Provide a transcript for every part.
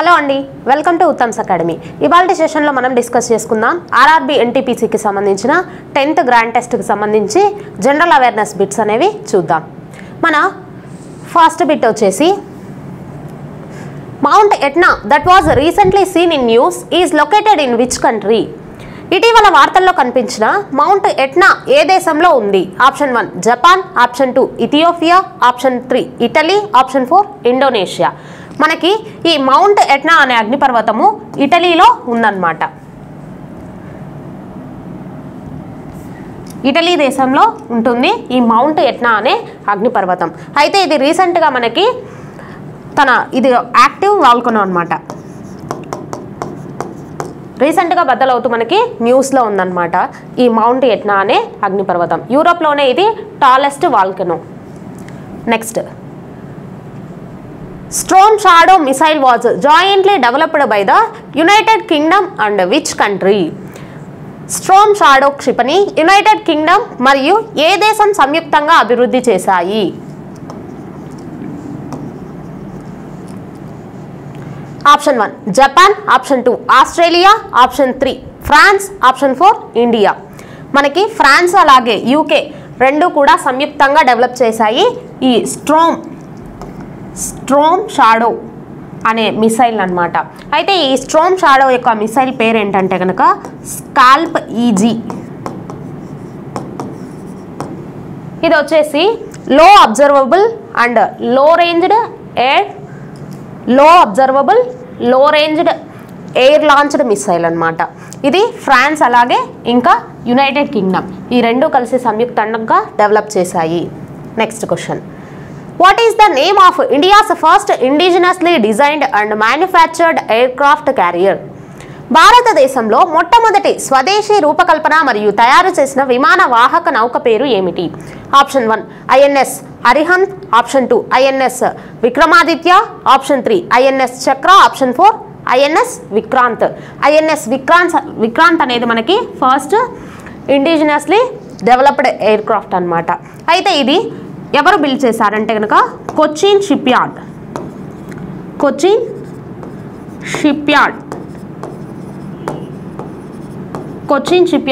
Hello అండి, welcome to Uttam's academy. ఇవాల్టి సెషన్లో మనం డిస్కస్ చేసుకుందాం ఆర్ఆర్బీ ఎన్టీపీసీకి సంబంధించిన 10th గ్రాండ్ టెస్ట్కి సంబంధించి జనరల్ అవేర్నెస్ బిట్స్ అనేవి చూద్దాం. మన ఫస్ట్ బిట్ వచ్చేసి mount Etna that was recently scene in news is located in which country? ఇటీవల వార్తల్లో కనిపించిన మౌంట్ ఎట్నా ఏ దేశంలో ఉంది? Option 1 Japan, option 2 Ethiopia, option 3 Italy, option 4 Indonesia. మనకి ఈ మౌంట్ ఎట్నా అనే అగ్నిపర్వతము ఇటలీలో ఉందన్నమాట. ఇటలీ దేశంలో ఉంటుంది ఈ మౌంట్ ఎట్నా అనే అగ్నిపర్వతం. అయితే ఇది రీసెంట్గా మనకి ఇది యాక్టివ్ వాల్కనో అనమాట. రీసెంట్గా బద్దలవుతూ మనకి న్యూస్లో ఉందన్నమాట ఈ మౌంట్ ఎట్నా అనే అగ్నిపర్వతం. యూరోప్లోనే ఇది tallest volcano. Next, Storm Shadow missile was jointly developed by the United Kingdom and which country? Storm Shadow క్షిపణి యునైటెడ్ కింగ్డమ్ మరియు ఏ దేశం సంయుక్తంగా అభివృద్ధి చేశాయి? Option 1 Japan, option 2 Australia, option 3 France, option 4 India. మనకి ఫ్రాన్స్ అలాగే యూకే రెండు కూడా సంయుక్తంగా డెవలప్ చేశాయి ఈ స్ట్రోమ్ షాడో అనే మిసైల్ అన్నమాట. అయితే ఈ స్ట్రోమ్ షాడో యొక్క మిసైల్ పేరు ఏంటంటే కనుక స్కాల్ప్ ఈజీ. ఇది వచ్చేసి లో అబ్జర్వబుల్ అండ్ లో రేంజ్డ్ ఎయిర్ లాంచ్డ్ మిసైల్ అన్నమాట. ఇది ఫ్రాన్స్ అలాగే ఇంకా యునైటెడ్ కింగ్డమ్ ఈ రెండు కలిసి సంయుక్తంగా డెవలప్ చేశాయి. Next question, What is the name of India's first indigenously designed and manufactured aircraft carrier? భారతదేశంలో మొట్టమొదటి స్వదేశీ రూపకల్పన మరియు తయారు చేసిన విమాన వాహక నౌక పేరు ఏమిటి? Option 1 INS Arihant, option 2 INS Vikramaditya, option 3 INS Chakra, option 4 INS Vikrant. INS Vikrant అనేది మనకి first indigenously developed aircraft అనమాట. అయితే ఇది ఎవరు బిల్డ్ చేశారంటే కనుక కొచ్చిన్ షిప్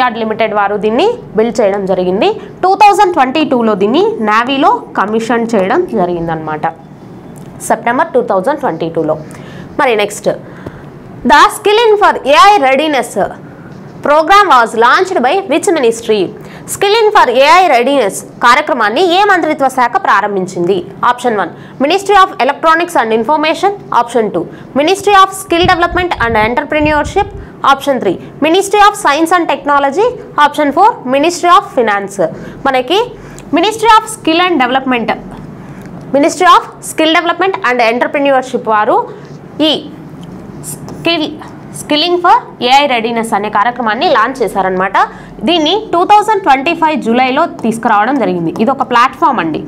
యార్డ్ లిమిటెడ్ వారు దీన్ని బిల్డ్ చేయడం జరిగింది. 2022లో దీన్ని నేవీలో కమిషన్ చేయడం జరిగిందనమాట, సెప్టెంబర్ 2022లో. మరి next, the skilling for AI readiness programme was launched by which ministry? Skilling for AI readiness కార్యక్రమాన్ని ఏ మంత్రిత్వ శాఖ ప్రారంభించింది? Option 1 ministry of electronics and information, option 2 ministry of skill development and entrepreneurship, option 3 ministry of science and technology, option 4 ministry of finance. మనకి ministry of skill development and entrepreneurship వారు ఈ skilling for AI readiness అనే కార్యక్రమాన్ని launch చేశారనమాట. దీన్ని 2025 జూలైలో తీసుకురావడం జరిగింది. ఇది ఒక ప్లాట్ఫామ్ అండి.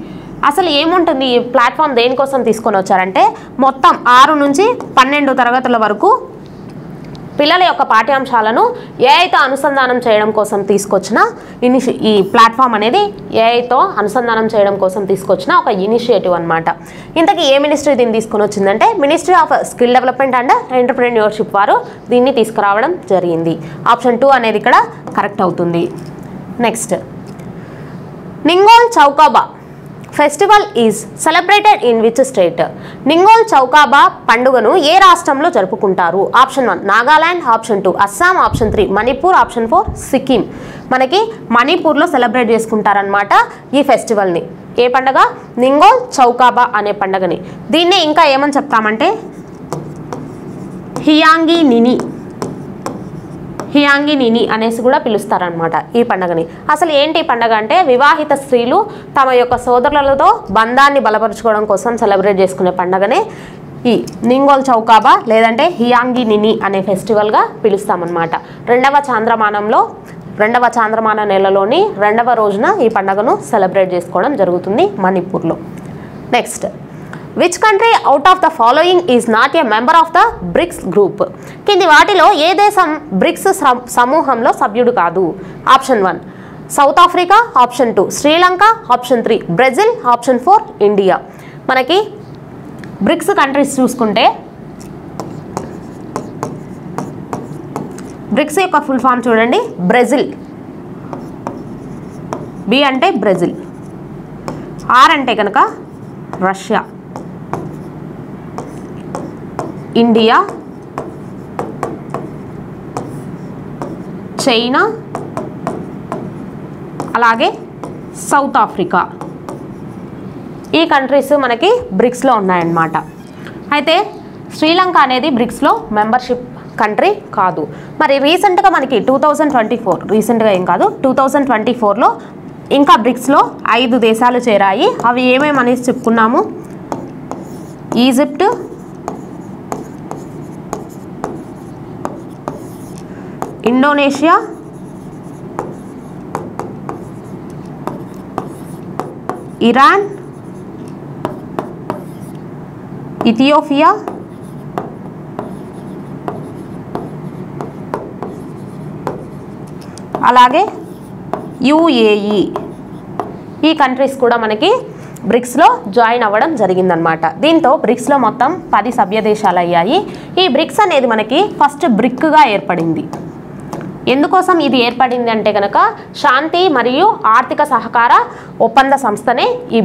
అసలు ఏముంటుంది ఈ ప్లాట్ఫామ్, దేనికోసం తీసుకొని వచ్చారంటే మొత్తం 6 నుంచి 12 తరగతుల వరకు పిల్లల యొక్క పాఠ్యాంశాలను ఏఐతో అనుసంధానం చేయడం కోసం తీసుకొచ్చిన ఈ ప్లాట్ఫామ్ అనేది ఏఐతో అనుసంధానం చేయడం కోసం తీసుకొచ్చిన ఒక ఇనిషియేటివ్ అనమాట. ఇంతకీ ఏ మినిస్ట్రీ దీన్ని తీసుకొని వచ్చిందంటే ministry of skill development and entrepreneurship వారు దీన్ని తీసుకురావడం జరిగింది. ఆప్షన్ 2 అనేది ఇక్కడ కరెక్ట్ అవుతుంది. Next, Ningol Chakouba festival is celebrated in which state? Ningol Chakouba పండుగను ఏ రాష్ట్రంలో జరుపుకుంటారు? Option 1 Nagaland, option 2 Assam, option 3 Manipur, option 4 Sikkim. మనకి మణిపూర్లో సెలబ్రేట్ చేసుకుంటారనమాట ఈ ఫెస్టివల్ని. ఏ పండుగ? నింగోల్ చౌకాబా అనే పండుగని. దీన్నే ఇంకా ఏమని చెప్తామంటే హియాంగి నిని అనేసి కూడా పిలుస్తారనమాట ఈ పండుగని. అసలు ఏంటి పండుగ అంటే వివాహిత స్త్రీలు తమ యొక్క సోదరులతో బంధాన్ని బలపరుచుకోవడం కోసం సెలబ్రేట్ చేసుకునే పండుగనే ఈ నింగోల్ చౌకాబా లేదంటే హియాంగి నిని అనే ఫెస్టివల్గా పిలుస్తామన్నమాట. రెండవ చాంద్రమాన నెలలోని 2వ రోజున ఈ పండుగను సెలబ్రేట్ చేసుకోవడం జరుగుతుంది మణిపూర్లో. Next, which country out of the following is not a member of the BRICS group? కింది వాటిలో ఏ దేశం బ్రిక్స్ సమూహంలో సభ్యుడు కాదు? Option 1 South Africa, option 2 Sri Lanka, option 3 Brazil, option 4 India. మనకి బ్రిక్స్ కంట్రీస్ చూసుకుంటే బ్రిక్స్ యొక్క ఫుల్ ఫామ్ చూడండి, బ్రెజిల్. బి అంటే బ్రెజిల్. ఆర్ అంటే కనుక రష్యా, ఇండియా, చైనా, అలాగే సౌత్ ఆఫ్రికా. ఈ కంట్రీస్ మనకి బ్రిక్స్లో ఉన్నాయన్నమాట. అయితే శ్రీలంక అనేది బ్రిక్స్లో మెంబర్షిప్ కంట్రీ కాదు. మరి రీసెంట్గా మనకి 2024, రీసెంట్గా ఏం కాదు, 2024లో ఇంకా బ్రిక్స్లో 5 దేశాలు చేరాయి. అవి ఏమేమనేసి చెప్పుకున్నాము, ఈజిప్ట్, ఇండోనేషియా, ఇరాన్, ఇథియోపియా, అలాగే యుఏఈ. ఈ కంట్రీస్ కూడా మనకి బ్రిక్స్లో జాయిన్ అవ్వడం జరిగిందనమాట. దీంతో బ్రిక్స్లో మొత్తం 10 సభ్య దేశాలు అయ్యాయి. ఈ బ్రిక్స్ అనేది మనకి ఫస్ట్ బ్రిక్గా ఏర్పడింది. ఎందుకోసం ఇది ఏర్పడింది అంటే కనుక శాంతి మరియు ఆర్థిక సహకార ఒప్పంద సంస్థనే ఈ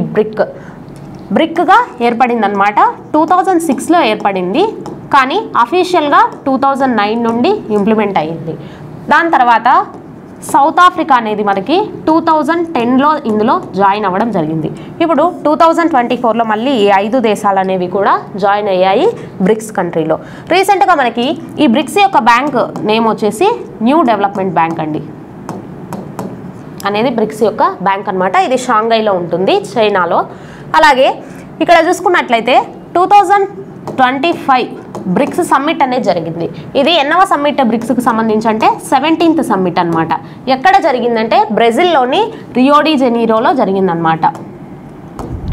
బ్రిక్గా ఏర్పడిందనమాట. 2006లో ఏర్పడింది, కానీ అఫీషియల్గా 2009 నుండి ఇంప్లిమెంట్ అయ్యింది. దాని తర్వాత సౌత్ ఆఫ్రికా అనేది మనకి 2010లో ఇందులో జాయిన్ అవ్వడం జరిగింది. ఇప్పుడు 2024లో మళ్ళీ ఈ 5 దేశాలు అనేవి కూడా జాయిన్ అయ్యాయి బ్రిక్స్ కంట్రీలో. రీసెంట్గా మనకి ఈ బ్రిక్స్ యొక్క బ్యాంక్ నేమ్ వచ్చేసి న్యూ డెవలప్మెంట్ బ్యాంక్ అండి అనేది బ్రిక్స్ యొక్క బ్యాంక్ అనమాట. ఇది షాంఘైలో ఉంటుంది, చైనాలో. అలాగే ఇక్కడ చూసుకున్నట్లయితే 2025 బ్రిక్స్ సమ్మిట్ అనేది జరిగింది. ఇది ఎన్నవ సమ్మిట్ బ్రిక్స్కి సంబంధించి అంటే 17th సమ్మిట్ అనమాట. ఎక్కడ జరిగిందంటే బ్రెజిల్లోని రియో డి జెనీరోలో జరిగిందనమాట.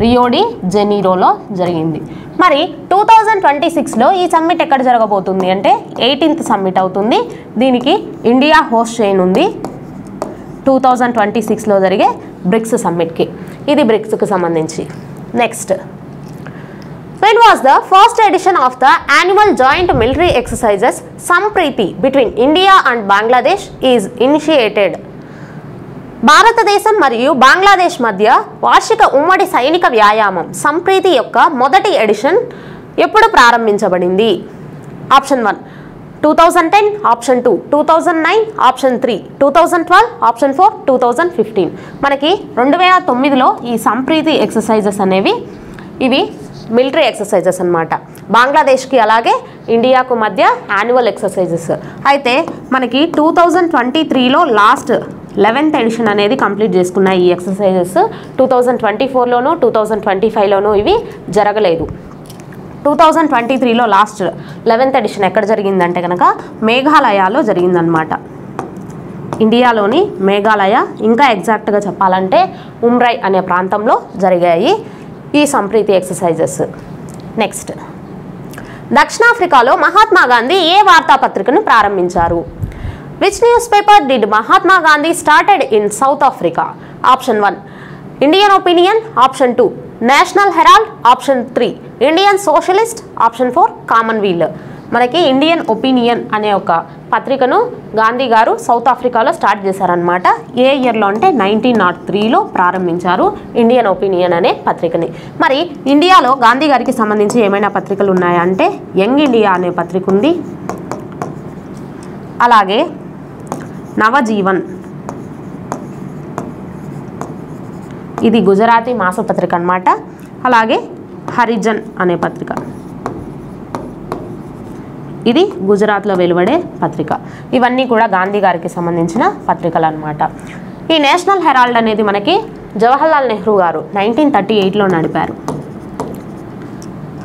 రియో డి జెనీరోలో జరిగింది. మరి 2026లో ఈ సమ్మిట్ ఎక్కడ జరగబోతుంది అంటే 18th సమ్మిట్ అవుతుంది. దీనికి ఇండియా హోస్ట్ చేయనుంది 2026లో జరిగే బ్రిక్స్ సమ్మిట్కి. ఇది బ్రిక్స్కి సంబంధించి. Next, when was the first edition of the annual joint military exercises Sampriti between India and Bangladesh is initiated? భారతదేశం మరియు బంగ్లాదేశ్ మధ్య వార్షిక ఉమ్మడి సైనిక వ్యాయామం సంప్రీతి యొక్క మొదటి ఎడిషన్ ఎప్పుడు ప్రారంభించబడింది? Option 1 2010, option 2 2009, option 3 2012, option 4 2015. మనకి 2009లో ఈ సంప్రీతి ఎక్సర్సైజెస్ అనేవి ఇవి మిలిటరీ ఎక్సర్సైజెస్ అనమాట. బంగ్లాదేశ్కి అలాగే ఇండియాకు మధ్య యాన్యువల్ ఎక్సర్సైజెస్. అయితే మనకి 2023లో లాస్ట్ 11th ఎడిషన్ అనేది కంప్లీట్ చేసుకున్నాయి ఈ ఎక్సర్సైజెస్. 2024లోనూ 2025లోనూ ఇవి జరగలేదు. 2023లో లాస్ట్ 11th ఎడిషన్ ఎక్కడ జరిగిందంటే కనుక మేఘాలయలో జరిగిందనమాట. ఇండియాలోని మేఘాలయ, ఇంకా ఎగ్జాక్ట్గా చెప్పాలంటే ఉమ్రై అనే ప్రాంతంలో జరిగాయి ఈ సంప్రీతి ఎక్సర్సైజెస్. నెక్స్ట్, దక్షిణాఫ్రికాలో మహాత్మా గాంధీ ఏ వార్తాపత్రికను ప్రారంభించారు? Which newspaper did Mahatma Gandhi started in South Africa? Option 1 Indian Opinion, option 2 National Herald, option 3 Indian Socialist, option 4 Commonweal. మనకి ఇండియన్ ఒపీనియన్ అనే ఒక పత్రికను గాంధీ గారు సౌత్ ఆఫ్రికాలో స్టార్ట్ చేశారనమాట. ఏ ఇయర్లో అంటే 1903లో ప్రారంభించారు ఇండియన్ ఒపీనియన్ అనే పత్రికని. మరి ఇండియాలో గాంధీ గారికి సంబంధించి ఏమైనా పత్రికలు ఉన్నాయా అంటే యంగ్ ఇండియా అనే పత్రిక ఉంది, అలాగే నవజీవన్, ఇది గుజరాతీ మాసపత్రిక అనమాట, అలాగే హరిజన్ అనే పత్రిక, ఇది గుజరాత్లో వెలువడే పత్రిక. ఇవన్నీ కూడా గాంధీ గారికి సంబంధించిన పత్రికలు అనమాట. ఈ నేషనల్ హెరాల్డ్ అనేది మనకి జవహర్లాల్ నెహ్రూ గారు 1938లో నడిపారు.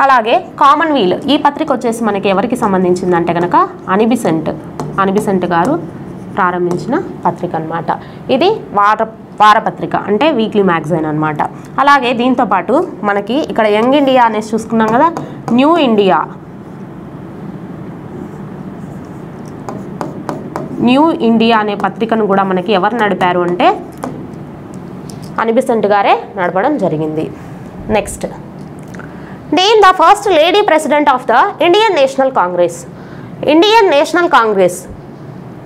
అలాగే కామన్వీల్ ఈ పత్రిక వచ్చేసి మనకి ఎవరికి సంబంధించిందంటే కనుక అనిబిసెంట్ గారు ప్రారంభించిన పత్రిక అనమాట. ఇది వారపత్రిక అంటే వీక్లీ మ్యాగజైన్ అనమాట. అలాగే దీంతోపాటు మనకి ఇక్కడ యంగ్ ఇండియా అనేసి చూసుకున్నాం కదా, న్యూ ఇండియా అనే పత్రికను కూడా మనకి ఎవరు నడిపారు అంటే అనిబిసెంట్ గారే నడపడం జరిగింది. Next, name the first lady president of the Indian national Congress. Indian national Congress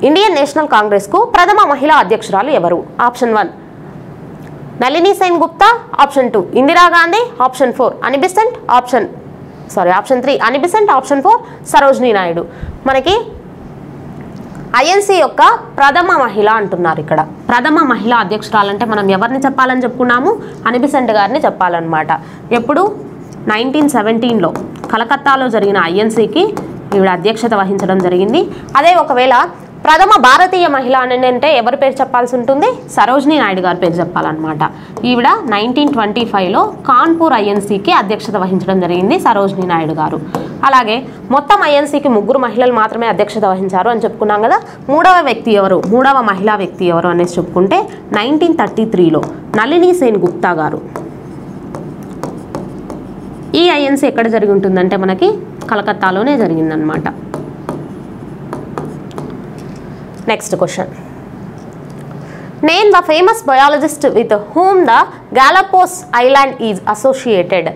Indian national కాంగ్రెస్కు ప్రథమ మహిళా అధ్యక్షురాలు ఎవరు? Option 1 Nalini Sen Gupta, option 2 Indira Gandhi, option 4 option 3 Annie Besant, option 4 Sarojini Naidu. మనకి ఐఎన్సీ యొక్క ప్రథమ మహిళ అంటున్నారు. ఇక్కడ ప్రథమ మహిళా అధ్యక్షురాలంటే మనం ఎవరిని చెప్పాలని చెప్పుకున్నాము? అనిబిసెంట్ గారిని చెప్పాలన్నమాట. ఎప్పుడు 1917లో కలకత్తాలో జరిగిన ఐఎన్సీకి ఈవిడ అధ్యక్షత వహించడం జరిగింది. అదే ఒకవేళ ప్రథమ భారతీయ మహిళ అని అంటే ఎవరి పేరు చెప్పాల్సి ఉంటుంది? సరోజినీ నాయుడు గారి పేరు చెప్పాలన్నమాట. ఈవిడ 1925లో కాన్పూర్ ఐఎన్సీకి అధ్యక్షత వహించడం జరిగింది సరోజినీ నాయుడు గారు. అలాగే మొత్తం ఐఎన్సీకి 3 మహిళలు మాత్రమే అధ్యక్షత వహించారు అని చెప్పుకున్నాం కదా. మూడవ మహిళా వ్యక్తి ఎవరు అనేసి చెప్పుకుంటే 1933లో నళిని సేన్ గుప్తా గారు. ఈ ఐఎన్సీ ఎక్కడ జరిగి ఉంటుందంటే మనకి కలకత్తాలోనే జరిగిందనమాట. Next question. Name the famous biologist with whom the Galapagos island is associated.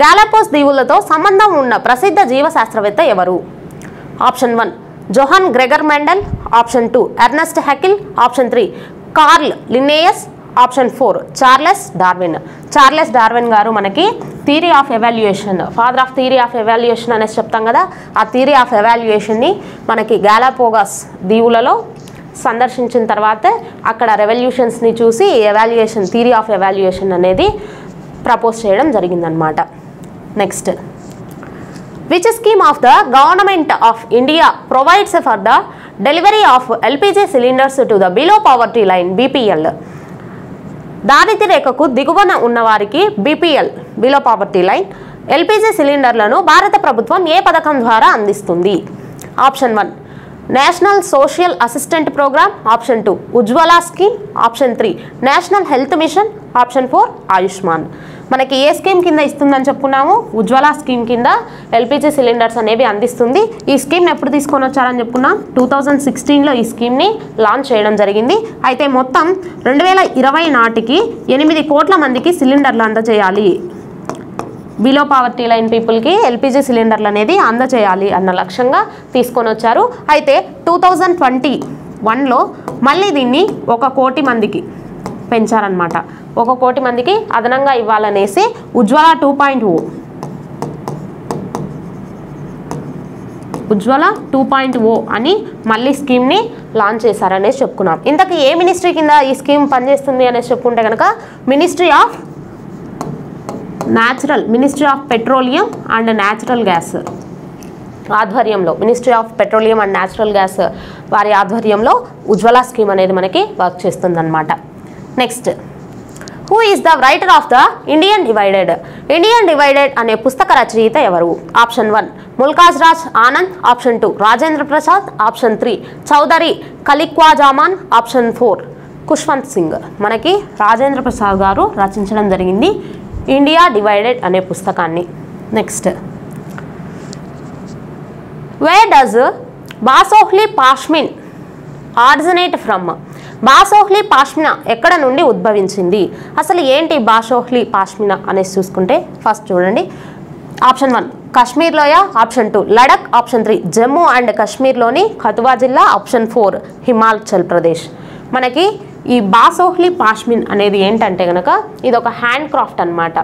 Galapagos దీవులతో సంబంధం ఉన్న ప్రసిద్ధ జీవశాస్త్రవేత్త ఎవరు? Option 1 Johann Gregor Mendel, option 2 Ernst Haeckel, option 3 Carl Linnaeus, option 4 Charles Darwin. Charles Darwin గారు మనకి theory of evaluation, father of theory of evaluation అనేసి చెప్తాం కదా. ఆ థియరీ ఆఫ్ ఎవాల్యుయేషన్ని మనకి గాలాపోగస్ దీవులలో సందర్శించిన తర్వాత అక్కడ రెవల్యూషన్స్ని చూసి ఎవాల్యుయేషన్, థియరీ ఆఫ్ ఎవాల్యుయేషన్ అనేది ప్రపోజ్ చేయడం జరిగిందనమాట. Next, which scheme of the government of India provides for the delivery of LPG cylinders to the below poverty line BPL. దారిద్ర్య రేఖకు దిగువన ఉన్నవారికి BPL, below poverty line, LPG సిలిండర్లను భారత ప్రభుత్వం ఏ పథకం ద్వారా అందిస్తుంది? Option 1 national social assistant programme, option 2 Ujjwala scheme, option 3 national health mission, option 4 Ayushman. మనకి ఏ స్కీమ్ కింద ఇస్తుందని చెప్పుకున్నాము? ఉజ్వల స్కీమ్ కింద ఎల్పిజి సిలిండర్స్ అనేవి అందిస్తుంది. ఈ స్కీమ్ని ఎప్పుడు తీసుకొని వచ్చారని చెప్పుకున్నాం? 2016లో ఈ స్కీమ్ని లాంచ్ చేయడం జరిగింది. అయితే మొత్తం 2020 నాటికి 8 కోట్ల మందికి సిలిండర్లు అందజేయాలి, బిలో పావర్టీ లైన్ పీపుల్కి ఎల్పిజి సిలిండర్లు అనేది అందజేయాలి అన్న లక్ష్యంగా తీసుకొని వచ్చారు. అయితే 2021లో మళ్ళీ దీన్ని 1 కోటి మందికి పెంచారనమాట. 1 కోటి మందికి అదనంగా ఇవ్వాలనేసి ఉజ్వల 2.0 అని మళ్ళీ స్కీమ్ని లాంచ్ చేశారనేసి చెప్పుకున్నాం. ఇంతకీ ఏ మినిస్ట్రీ కింద ఈ స్కీమ్ పనిచేస్తుంది అనేసి చెప్పుకుంటే కనుక ministry of petroleum and natural gas ఆధ్వర్యంలో, ministry of petroleum and natural gas వారి ఆధ్వర్యంలో ఉజ్వల స్కీమ్ అనేది మనకి వర్క్ చేస్తుందన్నమాట. Next, who is the writer of the Indian divided. Indian divided అనే పుస్తక రచయిత ఎవరు? Option 1 Mulk Raj Anand, option 2 Rajendra Prasad, option 3 Chaudhry Khaliquzzaman, option 4 Khushwant Singh. మనకి రాజేంద్ర ప్రసాద్ గారు రచించడం జరిగింది ఇండియా డివైడెడ్ అనే పుస్తకాన్ని. Next, where does Basohli Pashmina originate from. Basohli Pashmina ఎక్కడ నుండి ఉద్భవించింది? అసలు ఏంటి బాసోహ్లీ పాష్మినా అనేసి చూసుకుంటే ఫస్ట్ చూడండి. ఆప్షన్ 1 కాశ్మీర్ లోయ, option 2 Ladakh, option 3 Jammu and కాశ్మీర్లోని కథువా జిల్లా, ఆప్షన్ 4 హిమాచల్ ప్రదేశ్. మనకి ఈ బాసోహ్లీ పాష్మిన్ అనేది ఏంటంటే కనుక ఇది ఒక హ్యాండ్ క్రాఫ్ట్ అనమాట.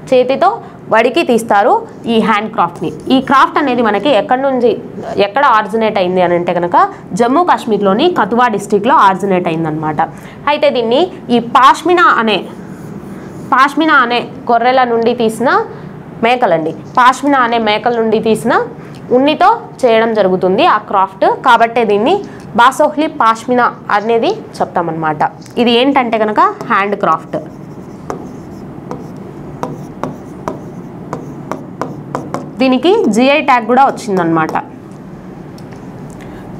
చేతితో వడికి తీస్తారు ఈ హ్యాండ్ క్రాఫ్ట్ని. ఈ క్రాఫ్ట్ అనేది మనకి ఎక్కడ ఆరిజినేట్ అయింది అని అంటే కనుక జమ్మూ కాశ్మీర్లోని కథువా డిస్టిక్లో ఆరిజినేట్ అయిందనమాట. అయితే దీన్ని ఈ పాష్మినా అనే గొర్రెల నుండి తీసిన మేకలండి, పాష్మినా అనే మేకల నుండి తీసిన ఉన్నితో చేయడం జరుగుతుంది ఆ క్రాఫ్ట్. కాబట్టే దీన్ని బాసోహ్లీ పాష్మినా అనేది చెప్తామన్నమాట. ఇది ఏంటంటే కనుక హ్యాండ్ క్రాఫ్ట్. దీనికి జిఐ ట్యాగ్ కూడా వచ్చిందనమాట.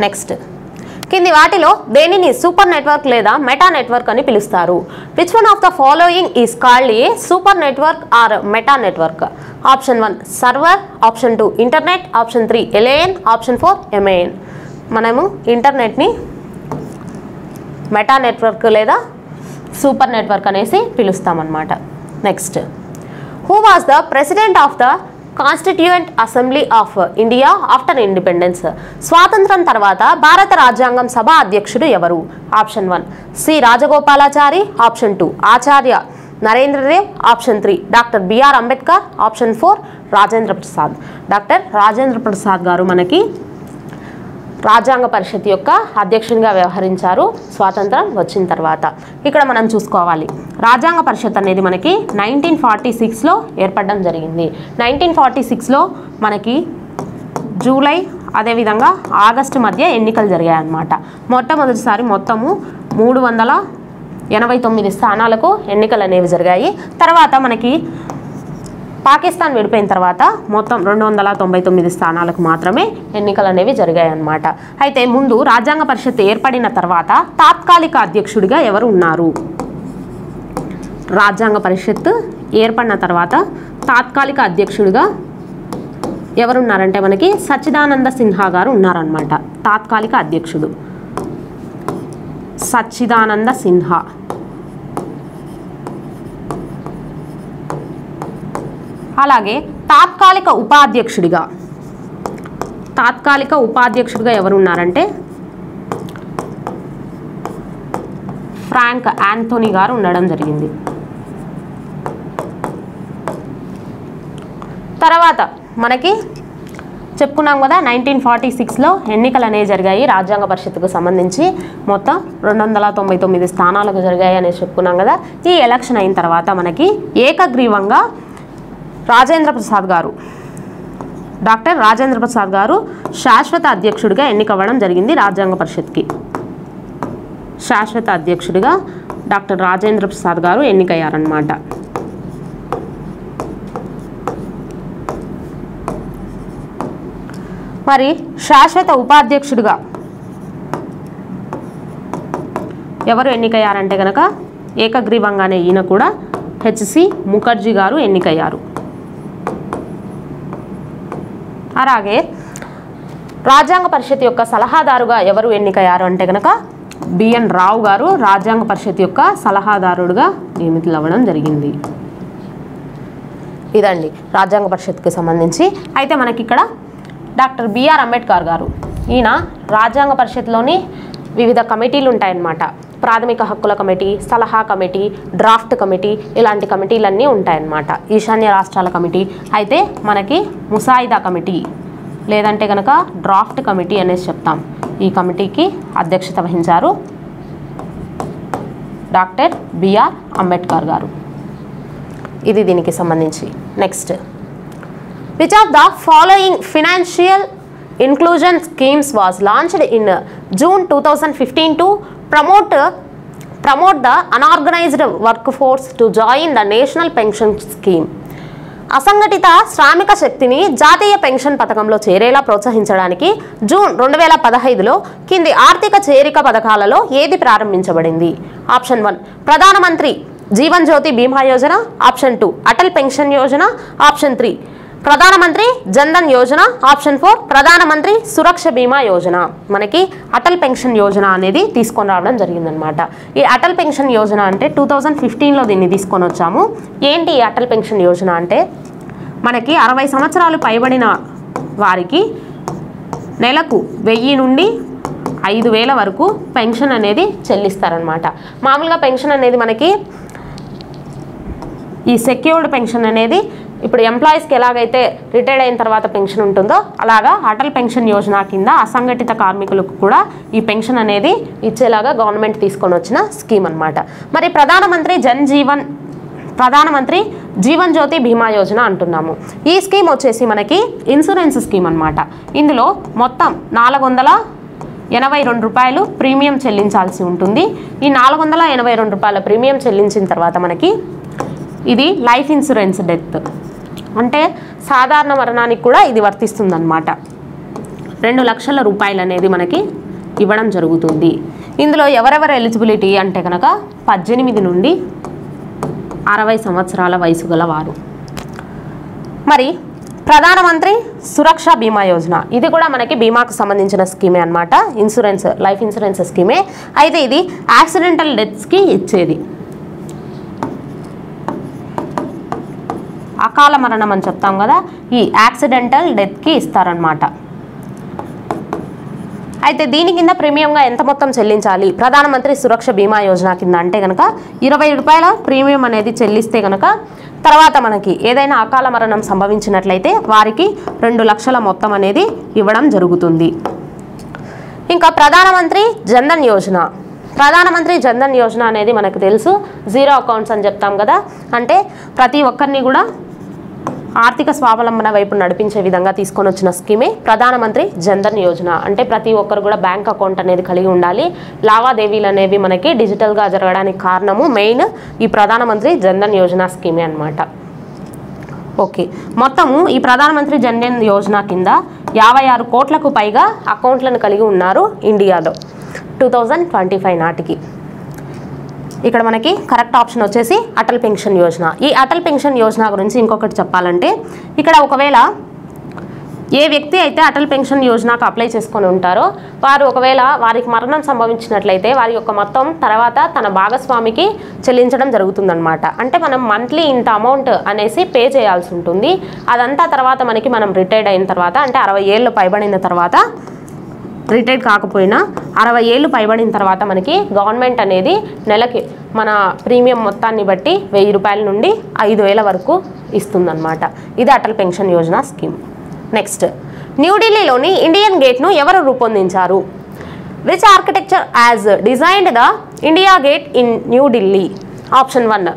నెక్స్ట్, కింది వాటిలో దేనిని సూపర్ నెట్వర్క్ లేదా మెటా నెట్వర్క్ అని పిలుస్తారు? Which one of the following is called a super network or meta network? Option 1 server, option 2 internet, option 3 LAN, option 4 MAN. మనము ఇంటర్నెట్ని మెటా నెట్వర్క్ లేదా సూపర్ నెట్వర్క్ అనేసి పిలుస్తామన్నమాట. Next, who was the president of the constituent assembly of India after independence. స్వాతంత్రం తర్వాత భారత రాజ్యాంగం సభ అధ్యక్షుడు ఎవరు? Option 1 C Rajagopalachari, option 2 Acharya Narendra Dev, option 3 doctor BR Ambedkar, option 4 Rajendra Prasad. Doctor Rajendra Prasad గారు మనకి రాజ్యాంగ పరిషత్ యొక్క అధ్యక్షునిగా వ్యవహరించారు స్వాతంత్రం వచ్చిన తర్వాత. ఇక్కడ మనం చూసుకోవాలి, రాజ్యాంగ పరిషత్ అనేది మనకి 1946లో ఏర్పడడం జరిగింది. 1946లో మనకి జూలై అదేవిధంగా ఆగస్టు మధ్య ఎన్నికలు జరిగాయన్నమాట. మొట్టమొదటిసారి మొత్తము 389 స్థానాలకు ఎన్నికలు అనేవి జరిగాయి. తర్వాత మనకి పాకిస్తాన్ విడిపోయిన తర్వాత మొత్తం 299 స్థానాలకు మాత్రమే ఎన్నికలు అనేవి జరిగాయి అన్నమాట. అయితే ముందు రాజ్యాంగ పరిషత్ ఏర్పడిన తర్వాత తాత్కాలిక అధ్యక్షుడిగా ఎవరు ఉన్నారు? రాజ్యాంగ పరిషత్ ఏర్పడిన తర్వాత తాత్కాలిక అధ్యక్షుడిగా ఎవరున్నారంటే మనకి సచ్చిదానంద సిన్హా గారు ఉన్నారనమాట. తాత్కాలిక అధ్యక్షుడు సచ్చిదానంద సిన్హా. అలాగే తాత్కాలిక ఉపాధ్యక్షుడిగా ఎవరు ఉన్నారంటే ఫ్రాంక్ యాంథోనీ గారు ఉండడం జరిగింది. తర్వాత మనకి చెప్పుకున్నాం కదా 1946లో ఎన్నికలు అనేవి జరిగాయి రాజ్యాంగ పరిషత్తుకు సంబంధించి. మొత్తం 299 స్థానాలకు జరిగాయి అనేసి చెప్పుకున్నాం కదా. ఈ ఎలక్షన్ అయిన తర్వాత మనకి ఏకగ్రీవంగా డాక్టర్ రాజేంద్ర ప్రసాద్ గారు శాశ్వత అధ్యక్షుడిగా ఎన్నికవ్వడం జరిగింది రాజ్యాంగ పరిషత్కి. శాశ్వత అధ్యక్షుడిగా డాక్టర్ రాజేంద్ర ప్రసాద్ గారు ఎన్నికయ్యారన్నమాట. మరి శాశ్వత ఉపాధ్యక్షుడిగా ఎవరు ఎన్నికయ్యారంటే కనుక ఏకగ్రీవంగానే ఈయన కూడా హెచ్సి ముఖర్జీ గారు ఎన్నికయ్యారు. అలాగే రాజ్యాంగ పరిషత్ యొక్క సలహాదారుగా ఎవరు ఎన్నికయ్యారు అంటే కనుక బిఎన్ రావు గారు రాజ్యాంగ పరిషత్ యొక్క సలహాదారుడుగా నియమితులవ్వడం జరిగింది. ఇదండి రాజ్యాంగ పరిషత్కి సంబంధించి. అయితే మనకి ఇక్కడ డాక్టర్ బిఆర్ అంబేద్కర్ గారు, ఈయన రాజ్యాంగ పరిషత్లోని వివిధ కమిటీలు ఉంటాయన్నమాట. ప్రాథమిక హక్కుల కమిటీ, సలహా కమిటీ, డ్రాఫ్ట్ కమిటీ, ఇలాంటి కమిటీలన్నీ ఉంటాయన్నమాట. ఈశాన్య రాష్ట్రాల కమిటీ, అయితే మనకి ముసాయిదా కమిటీ లేదంటే కనుక డ్రాఫ్ట్ కమిటీ అనేసి చెప్తాం. ఈ కమిటీకి అధ్యక్షత వహించారు డాక్టర్ బిఆర్ అంబేద్కర్ గారు. ఇది దీనికి సంబంధించి. Next, which of the following financial inclusion schemes was launched in June 2015 to promote the unorganized workforce to join the national pension scheme. అసంఘటిత శ్రామిక శక్తిని జాతీయ పెన్షన్ పథకంలో చేరేలా ప్రోత్సహించడానికి జూన్ 2015లో కింది ఆర్థిక చేరిక పథకాలలో ఏది ప్రారంభించబడింది? ఆప్షన్ 1 ప్రధానమంత్రి జీవన్ జ్యోతి బీమా Yojana, option 2 Atal pension Yojana, option 3 ప్రధానమంత్రి జన్ధన్ యోజన, ఆప్షన్ 4 ప్రధానమంత్రి సురక్ష బీమా యోజన. మనకి అటల్ పెన్షన్ యోజన అనేది తీసుకొని రావడం జరిగిందనమాట. ఈ అటల్ పెన్షన్ యోజన అంటే 2015లో దీన్ని తీసుకొని వచ్చాము. ఏంటి ఈ అటల్ పెన్షన్ యోజన అంటే మనకి 60 సంవత్సరాలు పైబడిన వారికి నెలకు 1000 నుండి 5000 వరకు పెన్షన్ అనేది చెల్లిస్తారనమాట. మామూలుగా పెన్షన్ అనేది మనకి ఈ సెక్యూర్డ్ పెన్షన్ అనేది ఇప్పుడు ఎంప్లాయీస్కి ఎలాగైతే రిటైర్డ్ అయిన తర్వాత పెన్షన్ ఉంటుందో అలాగా అటల్ పెన్షన్ యోజన కింద అసంఘటిత కార్మికులకు కూడా ఈ పెన్షన్ అనేది ఇచ్చేలాగా గవర్నమెంట్ తీసుకొని వచ్చిన స్కీమ్ అనమాట. మరి ప్రధానమంత్రి జీవన్ జ్యోతి బీమా యోజన అంటున్నాము. ఈ స్కీమ్ వచ్చేసి మనకి ఇన్సూరెన్స్ స్కీమ్ అనమాట. ఇందులో మొత్తం 482 రూపాయలు ప్రీమియం చెల్లించాల్సి ఉంటుంది. ఈ 482 రూపాయల ప్రీమియం చెల్లించిన తర్వాత మనకి ఇది లైఫ్ ఇన్సూరెన్స్ డెత్ అంటే సాధారణ మరణానికి కూడా ఇది వర్తిస్తుందన్నమాట. 2 లక్షల రూపాయలు అనేది మనకి ఇవ్వడం జరుగుతుంది. ఇందులో ఎవరెవరు ఎలిజిబిలిటీ అంటే కనుక 18 నుండి 60 సంవత్సరాల వయసు గల వారు. మరి ప్రధానమంత్రి సురక్ష బీమా యోజన ఇది కూడా మనకి బీమాకు సంబంధించిన స్కీమే అనమాట. ఇన్సూరెన్స్ లైఫ్ ఇన్సూరెన్స్ స్కీమే. అయితే ఇది యాక్సిడెంటల్ డెత్స్కి ఇచ్చేది. అకాల మరణం అని చెప్తాం కదా, ఈ యాక్సిడెంటల్ డెత్కి ఇస్తారనమాట. అయితే దీని కింద ప్రీమియంగా ఎంత మొత్తం చెల్లించాలి? ప్రధానమంత్రి సురక్ష బీమా యోజన కింద అంటే కనుక 20 రూపాయల ప్రీమియం అనేది చెల్లిస్తే కనుక తర్వాత మనకి ఏదైనా అకాల మరణం సంభవించినట్లయితే వారికి 2 లక్షల మొత్తం అనేది ఇవ్వడం జరుగుతుంది. ఇంకా ప్రధానమంత్రి జన్ధన్ యోజన. ప్రధానమంత్రి జన్ధన్ యోజన అనేది మనకు తెలుసు, జీరో అకౌంట్స్ అని చెప్తాం కదా, అంటే ప్రతి ఒక్కరిని కూడా ఆర్థిక స్వావలంబన వైపు నడిపించే విధంగా తీసుకొని వచ్చిన స్కీమే ప్రధానమంత్రి జన్ధన్ యోజన. అంటే ప్రతి ఒక్కరు కూడా బ్యాంక్ అకౌంట్ అనేది కలిగి ఉండాలి. లావాదేవీలు అనేవి మనకి డిజిటల్గా జరగడానికి కారణము మెయిన్ ఈ ప్రధానమంత్రి జన్ధన్ యోజన స్కీమే అనమాట. ఓకే, మొత్తము ఈ ప్రధానమంత్రి జన్ధన్ యోజన కింద 56 కోట్లకు పైగా అకౌంట్లను కలిగి ఉన్నారు ఇండియాలో 2025 నాటికి. ఇక్కడ మనకి కరెక్ట్ ఆప్షన్ వచ్చేసి అటల్ పెన్షన్ యోజన. ఈ అటల్ పెన్షన్ యోజన గురించి ఇంకొకటి చెప్పాలంటే, ఇక్కడ ఒకవేళ ఏ వ్యక్తి అయితే అటల్ పెన్షన్ యోజనకు అప్లై చేసుకొని ఉంటారో వారు ఒకవేళ వారికి మరణం సంభవించినట్లయితే వారి యొక్క మొత్తం తర్వాత తన భాగస్వామికి చెల్లించడం జరుగుతుందన్నమాట. అంటే మనం మంత్లీ ఇంత అమౌంట్ అనేసి పే చేయాల్సి ఉంటుంది. అదంతా తర్వాత మనం రిటైర్డ్ అయిన తర్వాత, అంటే 60 ఏళ్ళు పైబడిన తర్వాత, రిటైర్డ్ కాకపోయినా 60 ఏళ్ళు పైబడిన తర్వాత మనకి గవర్నమెంట్ అనేది నెలకి మన ప్రీమియం మొత్తాన్ని బట్టి 1000 రూపాయల నుండి 5000 వరకు ఇస్తుందన్నమాట. ఇది Atal pension Yojana scheme. Next, న్యూఢిల్లీలోని ఇండియన్ గేట్ను ఎవరు రూపొందించారు? Which architecture as designed the India gate in New Delhi? Option 1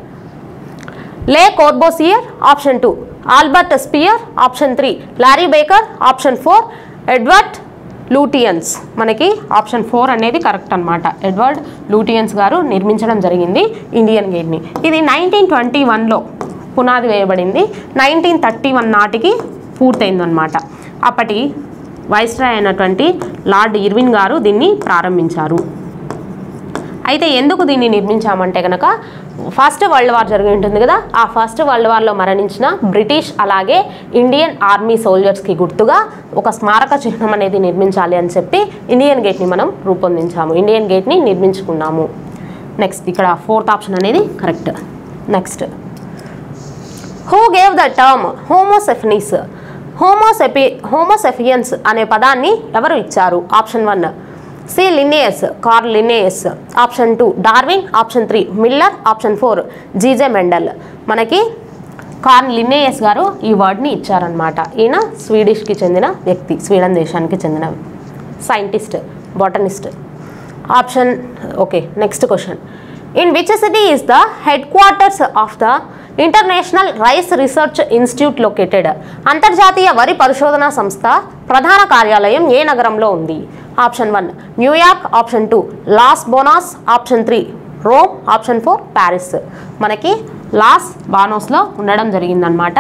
Le Corbusier, option 2 Albert Speer, option 3 Laurie Baker, option 4 Edward Lutyens. మనకి ఆప్షన్ 4 అనేది కరెక్ట్ అనమాట. ఎడ్వర్డ్ లూటియన్స్ గారు నిర్మించడం జరిగింది ఇండియన్ గేట్ని. ఇది 1921లో పునాది వేయబడింది. 1931 నాటికి పూర్తయిందనమాట. అప్పటి వైస్రాయ్ అయినటువంటి లార్డ్ ఇర్విన్ గారు దీన్ని ప్రారంభించారు. అయితే ఎందుకు దీన్ని నిర్మించామంటే కనుక ఫస్ట్ వరల్డ్ వార్ జరిగి ఉంటుంది కదా, ఆ ఫస్ట్ వరల్డ్ వార్లో మరణించిన బ్రిటిష్ అలాగే ఇండియన్ ఆర్మీ సోల్జర్స్కి గుర్తుగా ఒక స్మారక చిహ్నం అనేది నిర్మించాలి అని చెప్పి ఇండియన్ గేట్ని మనం రూపొందించాము, ఇండియన్ గేట్ని నిర్మించుకున్నాము. నెక్స్ట్, ఇక్కడ 4th ఆప్షన్ అనేది correct. Next, who gave the term homo sapiens? Homo sapiens అనే పదాన్ని ఎవరు ఇచ్చారు? Option 1 C Linnaeus, Carl Linnaeus, option 2 Darwin, option 3 Miller, option 4 GJ Mendel. మనకి కార్ల్ లిన్నేయస్ గారు ఈ వర్డ్ని ఇచ్చారనమాట. ఈయన స్వీడిష్కి చెందిన వ్యక్తి, స్వీడన్ దేశానికి చెందిన scientist, botanist. Option okay. Next question, in which city is the headquarters of the international rice research institute located? అంతర్జాతీయ వరి పరిశోధనా సంస్థ ప్రధాన కార్యాలయం ఏ నగరంలో ఉంది? Option 1 New York, option 2 Los Banos, option 3 Rome, option 4 Paris. మనకి లాస్ బానోస్లో ఉండడం జరిగిందనమాట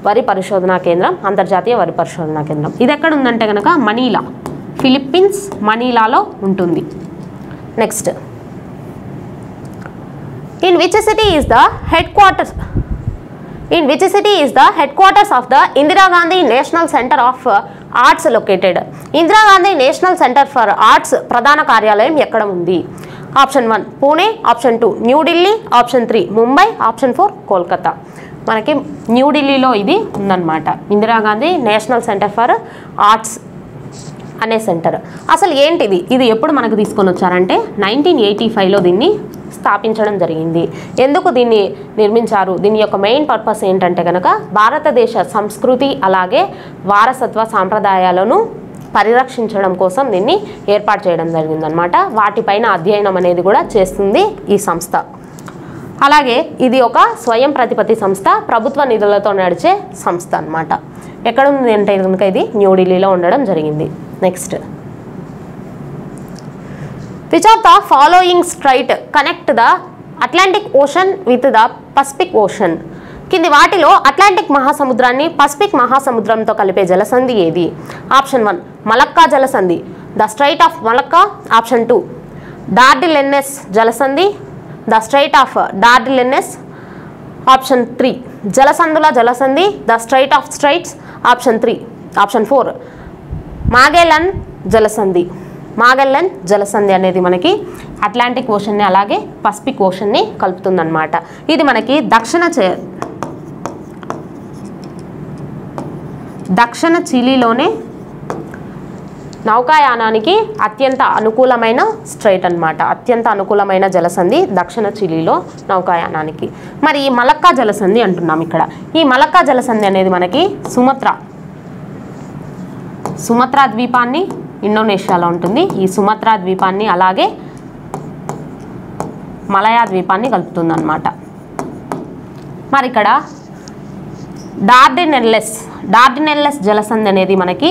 వరి పరిశోధనా కేంద్రం, అంతర్జాతీయ వరి పరిశోధనా కేంద్రం. ఇది ఎక్కడ ఉందంటే కనుక మనీలా, ఫిలిప్పీన్స్ మనీలాలో ఉంటుంది. Next, in which city is the headquarters of the Indira Gandhi National Center of Arts located? Indira Gandhi National Center for Arts ప్రధాన కార్యాలయం ఎక్కడ ఉంది? Option 1 Pune, option 2 New Delhi, option 3 Mumbai, option 4 Kolkata. మనకి న్యూఢిల్లీలో ఇది ఉందన్నమాట, Indira Gandhi national centre for arts అనే సెంటర్. అసలు ఏంటిది, ఇది ఎప్పుడు మనకు తీసుకొని వచ్చారంటే 1985లో దీన్ని స్థాపించడం జరిగింది. ఎందుకు దీన్ని నిర్మించారు? దీని యొక్క మెయిన్ పర్పస్ ఏంటంటే కనుక భారతదేశ సంస్కృతి అలాగే వారసత్వ సాంప్రదాయాలను పరిరక్షించడం కోసం దీన్ని ఏర్పాటు చేయడం జరిగిందనమాట. వాటిపైన అధ్యయనం అనేది కూడా చేస్తుంది ఈ సంస్థ. అలాగే ఇది ఒక స్వయం ప్రతిపత్తి సంస్థ, ప్రభుత్వ నిధులతో నడిచే సంస్థ అనమాట. ఎక్కడ ఉంది అంటే కనుక ఇది న్యూఢిల్లీలో ఉండడం జరిగింది. Next, which of the following strait connect the Atlantic Ocean with the Pacific Ocean? కింది వాటిలో అట్లాంటిక్ మహాసముద్రాన్ని పసిఫిక్ మహాసముద్రంతో కలిపే జలసంధి ఏది? ఆప్షన్ 1 మలక్కా జలసంధి, the strait of Malacca, option 2 Dardanelles జలసంధి, the strait of Dardanelles, option 3 జలసంధుల జలసంధి, the strait of straits, option 3 option 4 Magellan జలసంధి. మాగెల్లన్ జలసంధి అనేది మనకి అట్లాంటిక్ ఓషన్ని అలాగే పసిఫిక్ ఓషన్ని కలుపుతుందన్నమాట. ఇది మనకి దక్షిణ చిలీలోనే నౌకాయానానికి అత్యంత అనుకూలమైన స్ట్రైట్ అన్నమాట. అత్యంత అనుకూలమైన జలసంధి దక్షిణ చిలీలో నౌకాయానానికి. మరి ఈ మలక్కా జలసంధి అంటున్నాం ఇక్కడ. ఈ మలక్కా జలసంధి అనేది మనకి సుమత్రా ద్వీపాన్ని, ఇండోనేషియాలో ఉంటుంది. ఈ సుమత్రా ద్వీపాన్ని అలాగే మలయా ద్వీపాన్ని కలుపుతుంది అన్నమాట. మరి ఇక్కడ డార్డినెల్లెస్ జలసంధి అనేది మనకి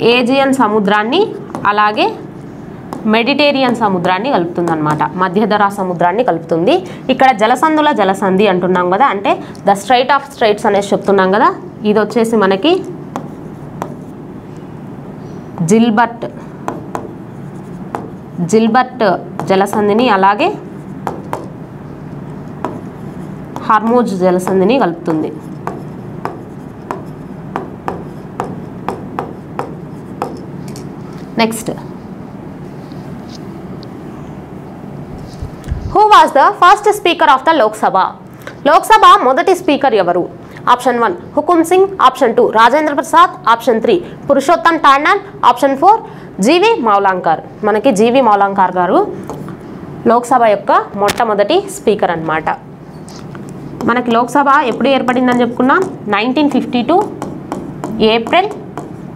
ఏజియన్ సముద్రాన్ని అలాగే మెడిటేరియన్ సముద్రాన్ని కలుపుతుంది అనమాట. మధ్యధరా సముద్రాన్ని కలుపుతుంది. ఇక్కడ జలసంధుల జలసంధి అంటున్నాం కదా, అంటే ద స్ట్రైట్ ఆఫ్ స్ట్రైట్స్ అనేసి చెప్తున్నాం కదా. ఇది వచ్చేసి మనకి జిల్బర్ట్ జలసంధిని అలాగే హార్మోజ్ జలసంధిని కలుపుతుంది. Next, who was the first speaker of the Lok Sabha మొదటి స్పీకర్ ఎవరు? Option 1 Hukum Singh, option 2 Rajendra Prasad, option 3 Purushottam Tandon, option 4 జీవి మౌలాంకర్. మనకి జీవి మౌలాంకర్ గారు లోక్సభ యొక్క మొట్టమొదటి స్పీకర్ అన్నమాట. మనకి లోక్సభ ఎప్పుడు ఏర్పడిందని చెప్పుకున్నాం? 1952 ఏప్రిల్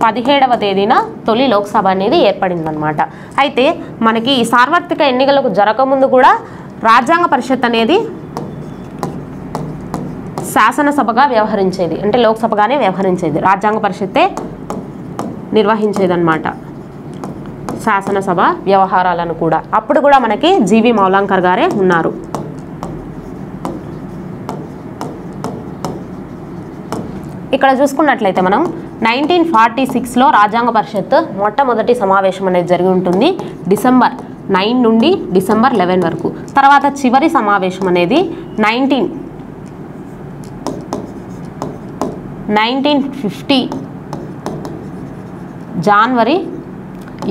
17వ తేదీన తొలి లోక్సభ అనేది ఏర్పడిందనమాట. అయితే మనకి ఈ సార్వత్రిక ఎన్నికలకు జరగకముందు కూడా రాజ్యాంగ పరిషత్ అనేది శాసనసభగా వ్యవహరించేది, అంటే లోక్సభగానే వ్యవహరించేది. రాజ్యాంగ పరిషత్తే నిర్వహించేదన్నమాట శాసనసభ వ్యవహారాలను కూడా. అప్పుడు కూడా మనకి జీవి మౌలాంకర్ గారే ఉన్నారు. ఇక్కడ చూసుకున్నట్లయితే మనం 1946లో రాజ్యాంగ పరిషత్ మొట్టమొదటి సమావేశం అనేది జరిగి ఉంటుంది, డిసెంబర్ 9 నుండి డిసెంబర్ 11 వరకు. తర్వాత చివరి సమావేశం అనేది 1950 జనవరి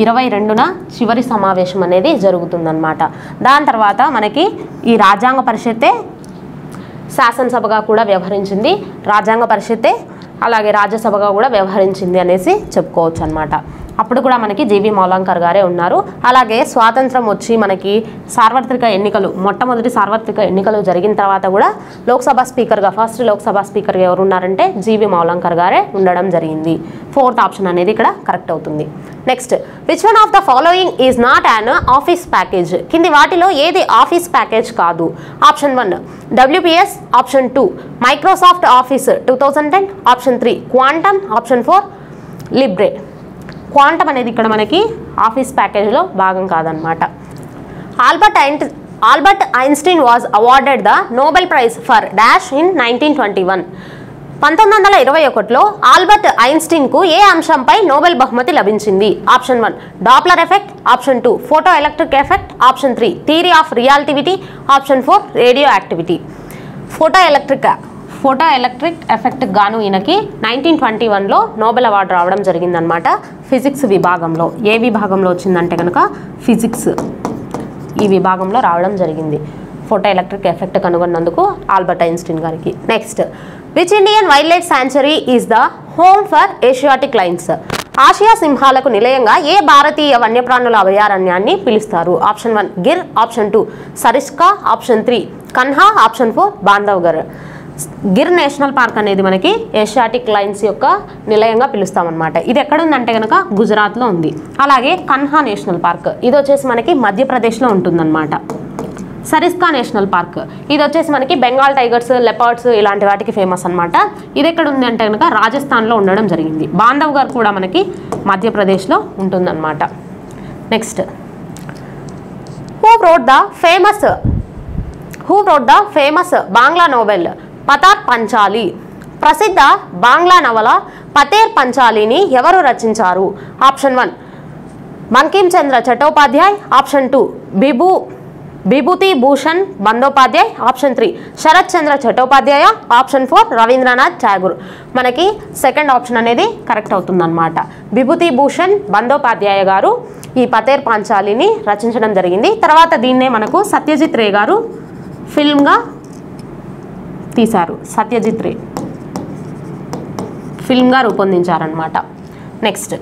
22న చివరి సమావేశం అనేది జరుగుతుందన్నమాట. దాని తర్వాత మనకి ఈ రాజ్యాంగ పరిషత్తే శాసనసభగా కూడా వ్యవహరించింది, రాజ్యాంగ పరిషత్తే అలాగే రాజ్యసభగా కూడా వ్యవహరించింది అనేసి చెప్పుకోవచ్చు అన్నమాట. అప్పుడు కూడా మనకి జీవి మౌలాంకర్ గారే ఉన్నారు. అలాగే స్వాతంత్రం వచ్చి మనకి సార్వత్రిక ఎన్నికలు, మొట్టమొదటి సార్వత్రిక ఎన్నికలు జరిగిన తర్వాత కూడా లోక్సభ స్పీకర్గా, ఫస్ట్ లోక్సభ స్పీకర్గా ఎవరు ఉన్నారంటే జీవి మౌలాంకర్ గారే ఉండడం జరిగింది. 4th ఆప్షన్ అనేది ఇక్కడ కరెక్ట్ అవుతుంది. Next, which one of the following is not an office package? కింది వాటిలో ఏది ఆఫీస్ ప్యాకేజ్ కాదు? Option 1 WPS, option 2 Microsoft office 2010, option 3 quantum, option 4 Libre. Quantum అనేది ఇక్కడ మనకి ఆఫీస్ ప్యాకేజ్లో భాగం కాదనమాట. Albert Einstein was awarded the Nobel prize for dash in 1921. 1921లో ఆల్బర్ట్ ఐన్స్టీన్కు ఏ అంశంపై నోబెల్ బహుమతి లభించింది? Option 1 Doppler effect, option 2 photo electric effect, option 3 theory of relativity, option 4 radio activity. Photo electric effect గాను ఈయనకి 1921లో నోబెల్ అవార్డు రావడం జరిగిందనమాట. ఫిజిక్స్ విభాగంలో. ఏ విభాగంలో వచ్చిందంటే కనుక ఫిజిక్స్ ఈ విభాగంలో రావడం జరిగింది. ఫోటో ఎలక్ట్రిక్ ఎఫెక్ట్ కనుగొన్నందుకు ఆల్బర్ట్ ఐన్స్టీన్ గారికి. Next, which Indian wild life sanctuary is the home for Asiatic lions? ఆసియా సింహాలకు నిలయంగా ఏ భారతీయ వన్యప్రాణుల అభయారణ్యాన్ని పిలుస్తారు? Option 1 Gir, option 2 Sariska, option 3 Kanha, option 4 Bandhavgarh. Gir national park అనేది మనకి ఏషియాటిక్ లైన్స్ యొక్క నిలయంగా పిలుస్తామన్నమాట. ఇది ఎక్కడుందంటే కనుక గుజరాత్లో ఉంది. అలాగే కన్హా నేషనల్ పార్క్ ఇది వచ్చేసి మనకి మధ్యప్రదేశ్లో ఉంటుందన్నమాట. సరిస్కా నేషనల్ పార్క్ ఇది వచ్చేసి మనకి బెంగాల్ టైగర్స్, లెపర్డ్స్ ఇలాంటి వాటికి ఫేమస్ అనమాట. ఇది ఎక్కడ ఉంది అంటే కనుక రాజస్థాన్లో ఉండడం జరిగింది. బాంధవ్గర్ కూడా మనకి మధ్యప్రదేశ్లో ఉంటుందన్నమాట. Next, who wrote the famous Bangla novel Pather Panchali? ప్రసిద్ధ బాంగ్లా నవల పతేర్ పంచాలిని ఎవరు రచించారు? Option 1 Bankim Chandra Chattopadhyay, option 2 Bibhuti Bhushan Bandopadhyay, option 3 Sarat Chandra Chattopadhyay, option 4 Rabindranath Tagore. మనకి సెకండ్ ఆప్షన్ అనేది కరెక్ట్ అవుతుందన్నమాట. విభూతి భూషణ్ బందోపాధ్యాయ గారు ఈ పతేర్ పాంచాలిని రచించడం జరిగింది. తర్వాత దీన్నే మనకు సత్యజిత్ రే గారు ఫిల్మ్గా తీశారు, సత్యజిత్ రే ఫిల్మ్గా రూపొందించారనమాట. Next,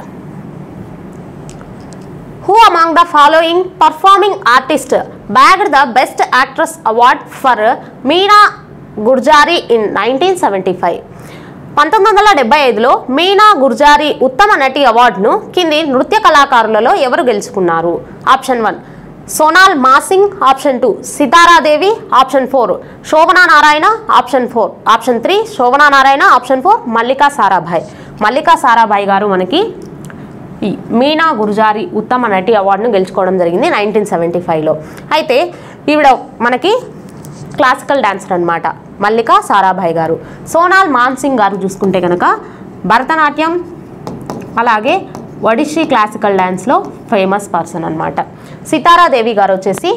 who among the following performing artist bagged the best actress award for Meena Gurjari in 1975? 1975లో మీనా గుర్జారీ ఉత్తమ నటి అవార్డును కింది నృత్య కళాకారులలో ఎవరు గెలుచుకున్నారు? Option 1 Sonal Mansingh, option 2 Sitara Devi, option 4 Shobhana Narayan, option 3 Shobhana Narayan, option 4 Mallika Sarabhai. Mallika Sarabhai గారు మనకి ఈ మీనా గుర్జారీ ఉత్తమ నటి అవార్డును గెలుచుకోవడం జరిగింది 1975లో. అయితే ఈవిడ మనకి క్లాసికల్ డాన్సర్ అనమాట మల్లికా సారాభాయ్ గారు. సోనాల్ మాన్సింగ్ గారు చూసుకుంటే కనుక భరతనాట్యం అలాగే ఒడిస్సీ క్లాసికల్ డ్యాన్స్లో ఫేమస్ పర్సన్ అనమాట. సితారాదేవి గారు వచ్చేసి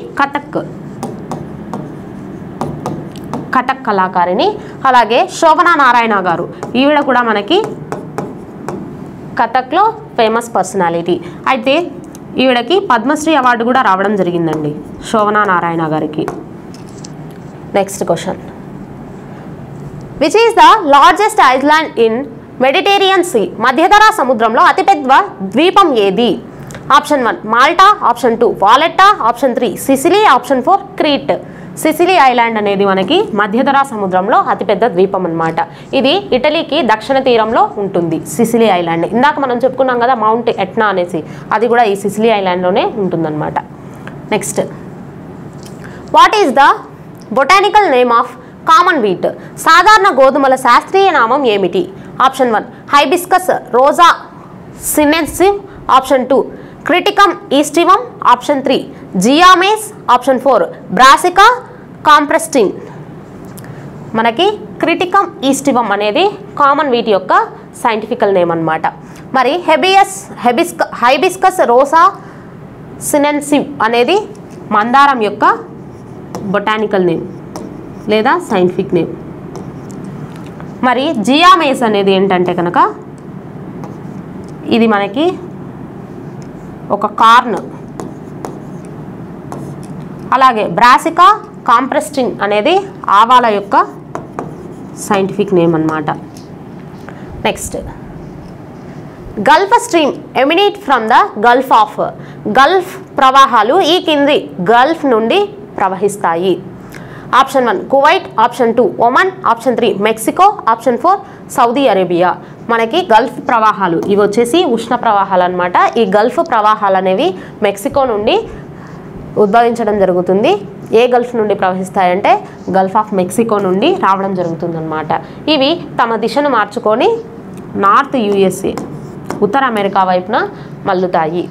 కథక్ కళాకారిణి. అలాగే శోభనా నారాయణ గారు, ఈవిడ కూడా మనకి కథక్లో ఫేమస్ పర్సనాలిటీ. అయితే ఈవిడకి పద్మశ్రీ అవార్డు కూడా రావడం జరిగిందండి శోభనా నారాయణ గారికి. Next question, which is the largest island in Mediterranean Sea? మధ్యధరా సముద్రంలో అతిపెద్ద ద్వీపం ఏది? Option 1 Malta, option 2 Valletta, option 3 Sicily, option 4 Crete. Sicily island అనేది మనకి మధ్యధరా సముద్రంలో అతిపెద్ద ద్వీపం అనమాట. ఇది ఇటలీకి దక్షిణ తీరంలో ఉంటుంది సిసిలీ ఐలాండ్. ఇందాక మనం చెప్పుకున్నాం కదా మౌంట్ ఎట్నా అనేసి, అది కూడా ఈ సిసిలీ ఐలాండ్లోనే ఉంటుందన్నమాట. Next, what is the botanical name of common wheat? సాధారణ గోధుమల శాస్త్రీయ నామం ఏమిటి? ఆప్షన్ 1 హైబిస్కస్ రోజా సినెన్సివ్, ఆప్షన్ 2 క్రిటికమ్ ఈస్టివం, ఆప్షన్ 3 జియామేస్, ఆప్షన్ 4 బ్రాసికా కాంప్రెస్టిన్. మనకి క్రిటికమ్ ఈస్టివం అనేది కామన్ వీట్ యొక్క సైంటిఫికల్ నేమ్ అన్నమాట. మరి హైబిస్కస్ రోజా సినెన్సివ్ అనేది మందారం యొక్క బొటానికల్ నేమ్ లేదా సైంటిఫిక్ నేమ్. మరి జియామేస్ అనేది ఏంటంటే కనుక ఇది మనకి ఒక కార్న్. అలాగే బ్రాసికా కాంప్రెస్టిన్ అనేది ఆవాల యొక్క సైంటిఫిక్ నేమ్ అన్నమాట. Next, Gulf stream emanate from the Gulf ప్రవాహాలు ఈ కింది గల్ఫ్ నుండి ప్రవహిస్తాయి. Option 1 Kuwait, option 2 Oman, option 3 Mexico, option 4 Saudi Arabia. మనకి గల్ఫ్ ప్రవాహాలు ఇవి వచ్చేసి ఉష్ణ ప్రవాహాలు అనమాట. ఈ గల్ఫ్ ప్రవాహాలు అనేవి మెక్సికో నుండి ఉద్భవించడం జరుగుతుంది. ఏ గల్ఫ్ నుండి ప్రవహిస్తాయంటే గల్ఫ్ ఆఫ్ మెక్సికో నుండి రావడం జరుగుతుంది అనమాట. ఇవి తమ దిశను మార్చుకొని నార్త్ యుఎస్ఏ ఉత్తర అమెరికా వైపున మల్లుతాయి.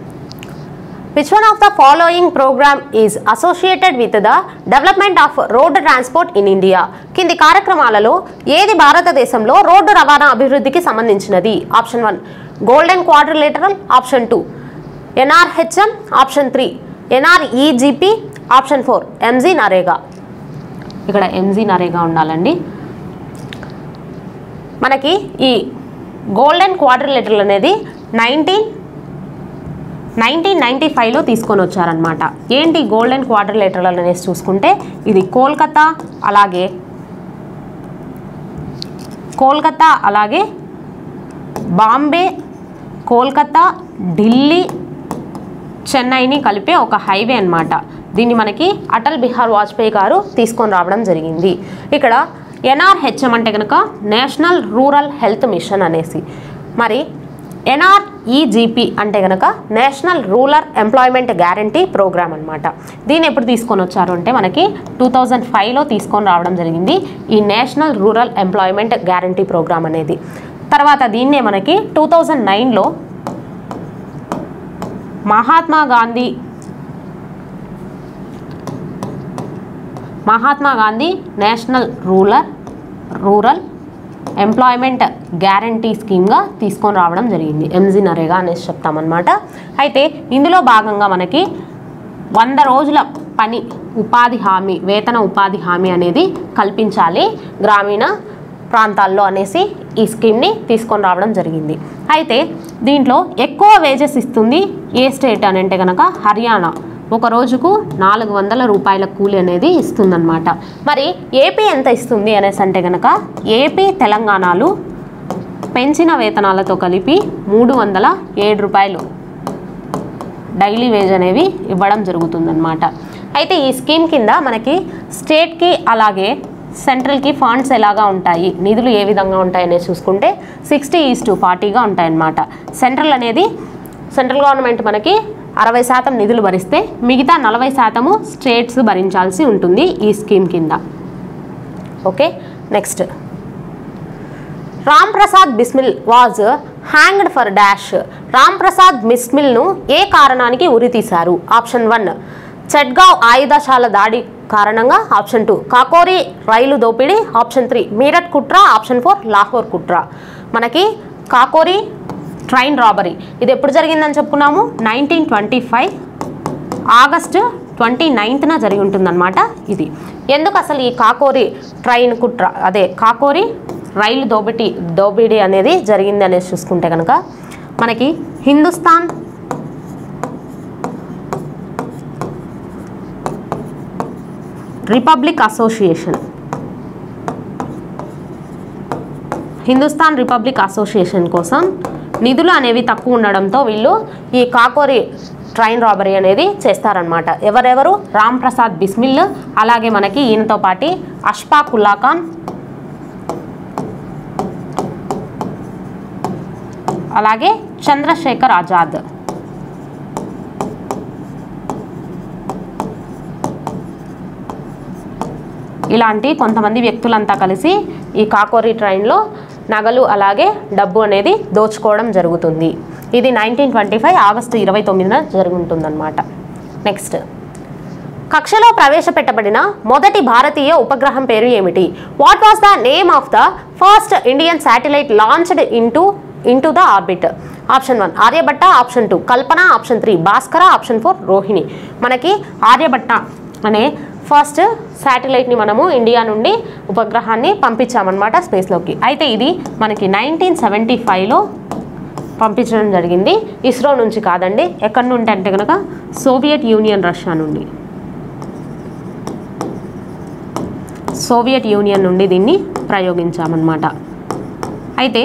Which one of the following program is associated with the development of road transport in India? కింది కార్యక్రమాలలో ఏది భారతదేశంలో రోడ్డు రవాణా అభివృద్ధికి సంబంధించినది? Option 1 golden quadrilateral, option 2 NRHM, option 3 NREGP, option 4 MG NREGA. ఇక్కడ MG నరేగా ఉండాలండి. మనకి ఈ గోల్డెన్ క్వాడ్రిలేటరల్ అనేది 1995లో తీసుకొని వచ్చారనమాట. ఏంటి గోల్డెన్ క్వాడ్రిలేటరల్ అనేసి చూసుకుంటే ఇది కోల్కతా అలాగే బాంబే, కోల్కతా, ఢిల్లీ, చెన్నైని కలిపే ఒక హైవే అన్నమాట. దీన్ని మనకి అటల్ బిహారీ వాజ్పేయి గారు తీసుకొని రావడం జరిగింది. ఇక్కడ NRHM అంటే కనుక నేషనల్ రూరల్ హెల్త్ మిషన్ అనేసి, మరి NREGP అంటే కనుక National rural employment guarantee Programme అనమాట. దీన్ని ఎప్పుడు తీసుకొని వచ్చారు అంటే మనకి 2005లో తీసుకొని రావడం జరిగింది ఈ national rural employment guarantee programme అనేది. తర్వాత దీన్నే మనకి 2009లో Mahatma Gandhi national rural employment guarantee స్కీమ్గా తీసుకొని రావడం జరిగింది. MG నరేగా అనేసి చెప్తామన్నమాట. అయితే ఇందులో భాగంగా మనకి 100 రోజుల పని ఉపాధి హామీ, వేతన ఉపాధి హామీ అనేది కల్పించాలి గ్రామీణ ప్రాంతాల్లో అనేసి ఈ స్కీమ్ని తీసుకొని రావడం జరిగింది. అయితే దీంట్లో ఎక్కువ వేజెస్ ఇస్తుంది ఏ స్టేట్ అని అంటే కనుక హర్యానా ఒక రోజుకు 400 రూపాయల కూలి అనేది ఇస్తుందన్నమాట. మరి ఏపీ ఎంత ఇస్తుంది అనేసి అంటే కనుక ఏపీ తెలంగాణలు పెంచిన వేతనాలతో కలిపి 307 రూపాయలు డైలీ వేజ్ అనేవి ఇవ్వడం జరుగుతుందన్నమాట. అయితే ఈ స్కీమ్ కింద మనకి స్టేట్కి అలాగే సెంట్రల్కి ఫండ్స్ ఎలాగా ఉంటాయి, నిధులు ఏ విధంగా ఉంటాయనే చూసుకుంటే 60:40గా ఉంటాయన్నమాట. సెంట్రల్ గవర్నమెంట్ మనకి 60% నిధులు భరిస్తే మిగతా 40% స్టేట్స్ భరించాల్సి ఉంటుంది ఈ స్కీమ్ కింద. Okay, next Ram Prasad Bismil was hanged for dash. Ram Prasad బిస్మిల్ను ఏ కారణానికి ఉరితీశారు? ఆప్షన్ 1 చెట్గావ్ ఆయుధశాల దాడి కారణంగా, ఆప్షన్ 2 కాకోరి రైలు దోపిడీ, ఆప్షన్ 3 మీరట్ కుట్ర, ఆప్షన్ 4 లాహోర్ కుట్ర. మనకి కాకోరి ట్రైన్ రాబరీ ఇది ఎప్పుడు జరిగిందని చెప్పుకున్నాము? 1925 ఆగస్టు 29న జరిగి ఉంటుందన్నమాట. ఇది ఎందుకు అసలు ఈ కాకోరి ట్రైన్ కుట్ర కాకోరి రైలు దోపిడీ అనేది జరిగింది అనేది చూసుకుంటే కనుక మనకి హిందుస్థాన్ రిపబ్లిక్ అసోసియేషన్ కోసం నిధులు అనేవి తక్కువ ఉండడంతో వీళ్ళు ఈ కాకోరి ట్రైన్ రాబరీ అనేది చేస్తారనమాట. ఎవరెవరు? రామ్ ప్రసాద్ బిస్మిల్, అలాగే మనకి ఈయనతో పాటు అష్ఫాక్ ఉల్లా ఖాన్, అలాగే చంద్రశేఖర్ ఆజాద్. ఇలాంటి కొంతమంది వ్యక్తులంతా కలిసి ఈ కాకోరి ట్రైన్లో నగలు అలాగే డబ్బు అనేది దోచుకోవడం జరుగుతుంది. ఇది 1925 ఆగస్టు 29న జరుగుతుందన్నమాట. నెక్స్ట్ కక్షలో ప్రవేశపెట్టబడిన మొదటి భారతీయ ఉపగ్రహం పేరు ఏమిటి? What was the name of the first Indian satellite launched into the orbit? Option 1 Aryabhata, option 2 Kalpana, option 3 Bhaskara, option 4 Rohini. మనకి ఆర్యభట్ట అనే ఫస్ట్ శాటిలైట్ని మనము ఇండియా నుండి ఉపగ్రహాన్ని పంపించామన్నమాట స్పేస్లోకి. అయితే ఇది మనకి 1975లో పంపించడం జరిగింది. ఇస్రో నుంచి కాదండి. ఎక్కడి నుండి అంటే కనుక సోవియట్ యూనియన్ నుండి దీన్ని ప్రయోగించామన్నమాట. అయితే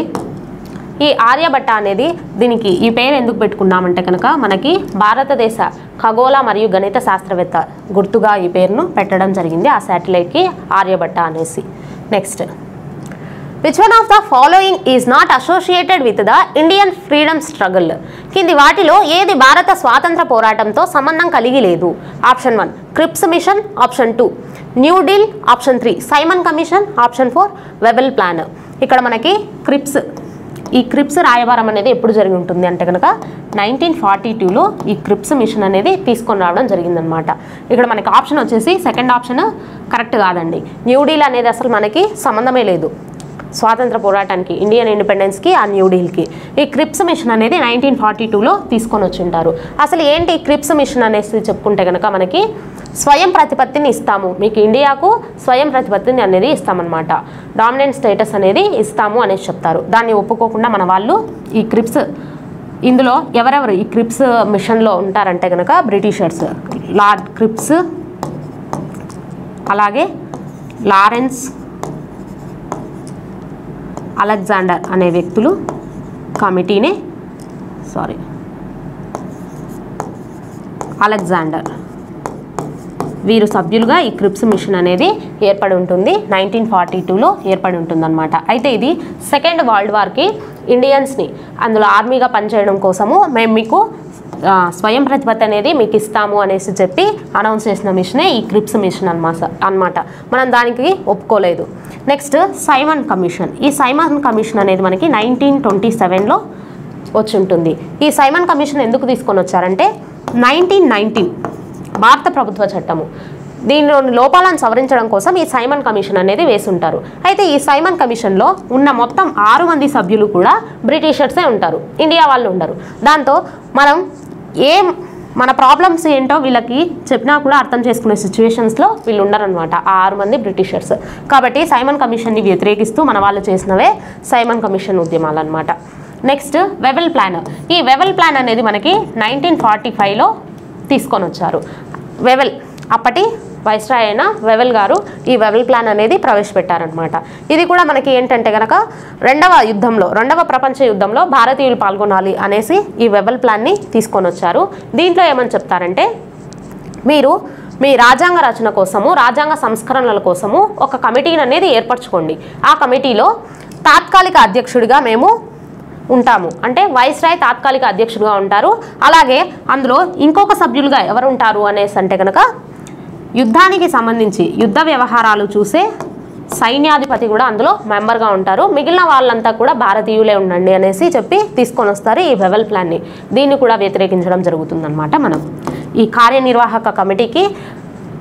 ఈ ఆర్యభట్ట అనేది దీనికి ఈ పేరు ఎందుకు పెట్టుకున్నామంటే కనుక మనకి భారతదేశ ఖగోళ మరియు గణిత శాస్త్రవేత్త గుర్తుగా ఈ పేరును పెట్టడం జరిగింది ఆ శాటిలైట్కి, ఆర్యభట్ట అనేసి. Next which one of the following is not associated with the Indian freedom struggle? కింది వాటిలో ఏది భారత స్వాతంత్ర పోరాటంతో సంబంధం కలిగి లేదు? Option 1 Cripps mission, option 2 new deal, option 3 Simon commission, option 4 Wavell plan. ఇక్కడ మనకి ఈ క్రిప్స్ రాయబారం అనేది ఎప్పుడు జరిగి ఉంటుంది అంటే కనుక 1942లో ఈ క్రిప్స్ మిషన్ అనేది తీసుకొని రావడం జరిగిందనమాట. ఇక్కడ మనకి ఆప్షన్ వచ్చేసి సెకండ్ ఆప్షన్ కరెక్ట్ కాదండి. న్యూ డీల్ అనేది అసలు మనకి సంబంధమే లేదు స్వాతంత్ర పోరాటానికి, ఇండియన్ ఇండిపెండెన్స్కి, ఆ న్యూ డీల్కి. ఈ క్రిప్స్ మిషన్ అనేది 1942లో తీసుకొని వచ్చి ఉంటారు. అసలు ఏంటి క్రిప్స్ మిషన్ అనేసి చెప్పుకుంటే కనుక మనకి స్వయం ప్రతిపత్తిని ఇస్తాము, మీకు ఇండియాకు స్వయం ప్రతిపత్తిని అనేది ఇస్తామన్నమాట, డామినెంట్ స్టేటస్ అనేది ఇస్తాము అనేసి చెప్తారు. దాన్ని ఒప్పుకోకుండా మన వాళ్ళు ఈ క్రిప్స్, ఇందులో ఎవరెవరు ఈ క్రిప్స్ మిషన్లో ఉంటారంటే కనుక బ్రిటిషర్స్, లార్డ్ క్రిప్స్, అలాగే లారెన్స్ అలెగ్జాండర్ అనే వ్యక్తులు కమిటీనే అలెగ్జాండర్ వీరు సభ్యులుగా ఈ క్రిప్స్ మిషన్ అనేది ఏర్పడి ఉంటుంది. 1942లో ఏర్పడి ఉంటుందన్నమాట. అయితే ఇది సెకండ్ వరల్డ్ వార్కి ఇండియన్స్ని అందులో ఆర్మీగా పనిచేయడం కోసము మేము మీకు స్వయం ప్రతిపత్తి అనేది మీకు ఇస్తాము అనేసి చెప్పి అనౌన్స్ చేసిన మిషనే ఈ క్రిప్స్ మిషన్ అన్నమాట. మనం దానికి ఒప్పుకోలేదు. Next Simon commission. ఈ సైమన్ కమిషన్ అనేది మనకి 1927లో వచ్చి ఉంటుంది. ఈ సైమన్ కమిషన్ ఎందుకు తీసుకొని వచ్చారంటే 1919 భారత ప్రభుత్వ చట్టము దీనిలోని లోపాలను సవరించడం కోసం ఈ సైమన్ కమిషన్ అనేది వేసుంటారు. అయితే ఈ సైమన్ కమిషన్లో ఉన్న మొత్తం 6 మంది సభ్యులు కూడా బ్రిటిషర్సే ఉంటారు, ఇండియా వాళ్ళు ఉండరు. దాంతో మనం మన ప్రాబ్లమ్స్ ఏంటో వీళ్ళకి చెప్పినా కూడా అర్థం చేసుకునే సిచ్యువేషన్స్లో వీళ్ళు ఉండరనమాట, ఆ 6 మంది బ్రిటిషర్స్. కాబట్టి సైమన్ కమిషన్ని వ్యతిరేకిస్తూ మన వాళ్ళు చేసినవే సైమన్ కమిషన్ ఉద్యమాలు అనమాట. Next Wavell plan. ఈ వెబెల్ ప్లాన్ అనేది మనకి 1945లో తీసుకొని వచ్చారు. వెవెల్, అప్పటి వైస్రాయ్ అయిన వెవెల్ గారు ఈ వెవెల్ ప్లాన్ అనేది ప్రవేశపెట్టారనమాట. ఇది కూడా మనకి ఏంటంటే కనుక రెండవ ప్రపంచ యుద్ధంలో భారతీయులు పాల్గొనాలి అనేసి ఈ వెవెల్ ప్లాన్ని తీసుకొని వచ్చారు. దీంట్లో ఏమని చెప్తారంటే, మీరు మీ రాజ్యాంగ రచన కోసము, రాజ్యాంగ సంస్కరణల కోసము ఒక కమిటీని అనేది ఏర్పరచుకోండి. ఆ కమిటీలో తాత్కాలిక అధ్యక్షుడిగా మేము ఉంటాము, అంటే వైస్రాయ్ తాత్కాలిక అధ్యక్షుడిగా ఉంటారు. అలాగే అందులో ఇంకొక సభ్యులుగా ఎవరు ఉంటారు అనేసి అంటే కనుక యుద్ధానికి సంబంధించి యుద్ధ వ్యవహారాలు చూసే సైన్యాధిపతి కూడా అందులో మెంబర్గా ఉంటారు. మిగిలిన వాళ్ళంతా కూడా భారతీయులే ఉండండి అనేసి చెప్పి తీసుకొని వస్తారు ఈ వెవెల్ ప్లాన్ని. దీన్ని కూడా వ్యతిరేకించడం జరుగుతుందన్నమాట. మనం ఈ కార్యనిర్వాహక కమిటీకి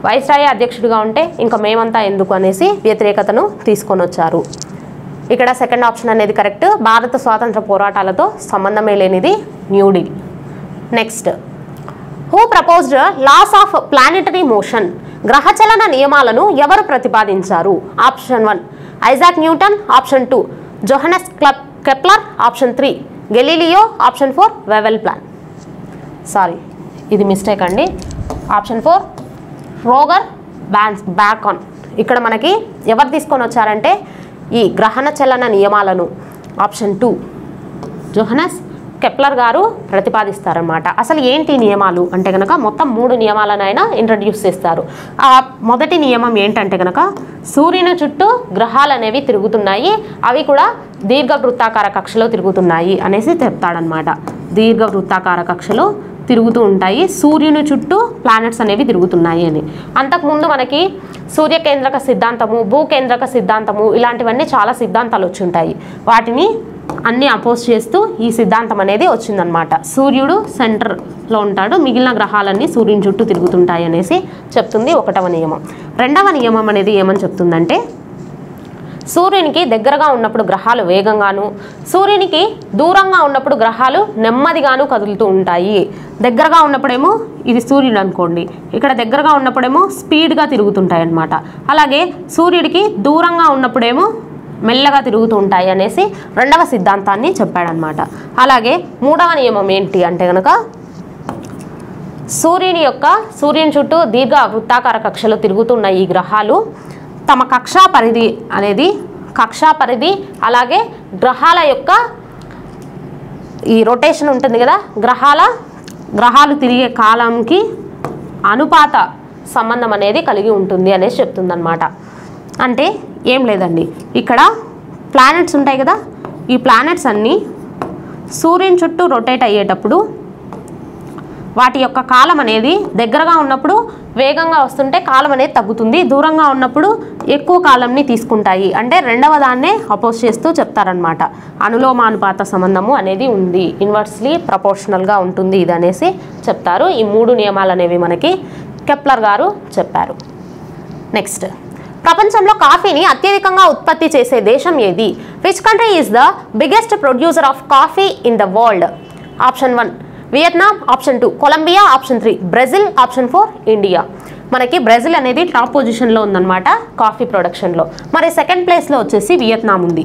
వైస్రాయ్ అధ్యక్షుడిగా ఉంటే ఇంకా మేమంతా ఎందుకు అనేసి వ్యతిరేకతను తీసుకొని వచ్చారు. ఇక్కడ సెకండ్ ఆప్షన్ అనేది కరెక్ట్. భారత స్వాతంత్ర పోరాటాలతో సంబంధమే లేనిది New Delhi. Next, who proposed laws of planetary motion? గ్రహచలన నియమాలను ఎవరు ప్రతిపాదించారు? Option 1 Isaac Newton, option 2 Johannes Kepler, option 3 Galileo, option 4 Wavell plan. Sorry, ఇది మిస్టేక్ అండి. Option 4 Roger Bacon. ఇక్కడ మనకి ఎవరు తీసుకొని వచ్చారంటే ఈ గ్రహణ చలన నియమాలను ఆప్షన్ 2 జోహన్నెస్ కెప్లర్ గారు ప్రతిపాదిస్తారన్నమాట. అసలు ఏంటి నియమాలు అంటే కనుక మొత్తం 3 నియమాలను ఆయన ఇంట్రడ్యూస్ చేస్తారు. ఆ మొదటి నియమం ఏంటంటే కనుక సూర్యుని చుట్టూ గ్రహాలు అనేవి తిరుగుతున్నాయి, అవి కూడా దీర్ఘవృత్తాకార కక్షలో తిరుగుతున్నాయి అనేసి చెప్తాడనమాట. దీర్ఘవృత్తాకార కక్షలో తిరుగుతూ ఉంటాయి, సూర్యుని చుట్టూ ప్లానెట్స్ అనేవి తిరుగుతున్నాయి అని. అంతకుముందు మనకి సూర్యకేంద్రక సిద్ధాంతము, భూకేంద్రక సిద్ధాంతము ఇలాంటివన్నీ చాలా సిద్ధాంతాలు వచ్చి ఉంటాయి. వాటిని అన్నీ అపోజ్ చేస్తూ ఈ సిద్ధాంతం అనేది వచ్చిందనమాట. సూర్యుడు సెంటర్లో ఉంటాడు, మిగిలిన గ్రహాలన్నీ సూర్యుని చుట్టూ తిరుగుతుంటాయి అనేసి చెప్తుంది ఒకటవ నియమం. రెండవ నియమం అనేది ఏమని చెప్తుందంటే, సూర్యునికి దగ్గరగా ఉన్నప్పుడు గ్రహాలు వేగంగాను, సూర్యునికి దూరంగా ఉన్నప్పుడు గ్రహాలు నెమ్మదిగాను కదులుతూ ఉంటాయి. దగ్గరగా ఉన్నప్పుడేమో ఇది సూర్యుడు అనుకోండి, ఇక్కడ దగ్గరగా ఉన్నప్పుడేమో స్పీడ్గా తిరుగుతుంటాయి అన్నమాట. అలాగే సూర్యుడికి దూరంగా ఉన్నప్పుడేమో మెల్లగా తిరుగుతూ ఉంటాయి అనేసి రెండవ సిద్ధాంతాన్ని చెప్పాడనమాట. అలాగే మూడవ నియమం ఏంటి అంటే కనుక సూర్యుని చుట్టూ దీర్ఘ వృత్తాకార కక్షలో తిరుగుతున్న ఈ గ్రహాలు తమ కక్షా పరిధి అలాగే గ్రహాల యొక్క ఈ రొటేషన్ ఉంటుంది కదా, గ్రహాలు తిరిగే కాలంకి అనుపాత సంబంధం అనేది కలిగి ఉంటుంది అనేసి చెప్తుందన్నమాట. అంటే ఏం లేదండి, ఇక్కడ ప్లానెట్స్ ఉంటాయి కదా, ఈ ప్లానెట్స్ అన్నీ సూర్యుని చుట్టూ రొటేట్ అయ్యేటప్పుడు వాటి యొక్క కాలం అనేది దగ్గరగా ఉన్నప్పుడు వేగంగా వస్తుంటే కాలం అనేది తగ్గుతుంది, దూరంగా ఉన్నప్పుడు ఎక్కువ కాలంని తీసుకుంటాయి. అంటే రెండవ దాన్నే అపోజ్ చేస్తూ చెప్తారనమాట. అనులోమానుపాత సంబంధము అనేది ఉంది, ఇన్వర్స్లీ ప్రపోర్షనల్గా ఉంటుంది ఇది అనేసి చెప్తారు. ఈ 3 నియమాలు అనేవి మనకి కెప్లర్ గారు చెప్పారు. నెక్స్ట్, ప్రపంచంలో కాఫీని అత్యధికంగా ఉత్పత్తి చేసే దేశం ఏది? Which country is the biggest producer of coffee in the world? Option 1 Vietnam, option 2 Colombia, option 3 Brazil, option 4 India. మనకి బ్రెజిల్ అనేది టాప్ పొజిషన్లో ఉందన్నమాట కాఫీ ప్రొడక్షన్లో. మరి సెకండ్ ప్లేస్లో వచ్చేసి వియత్నాం ఉంది,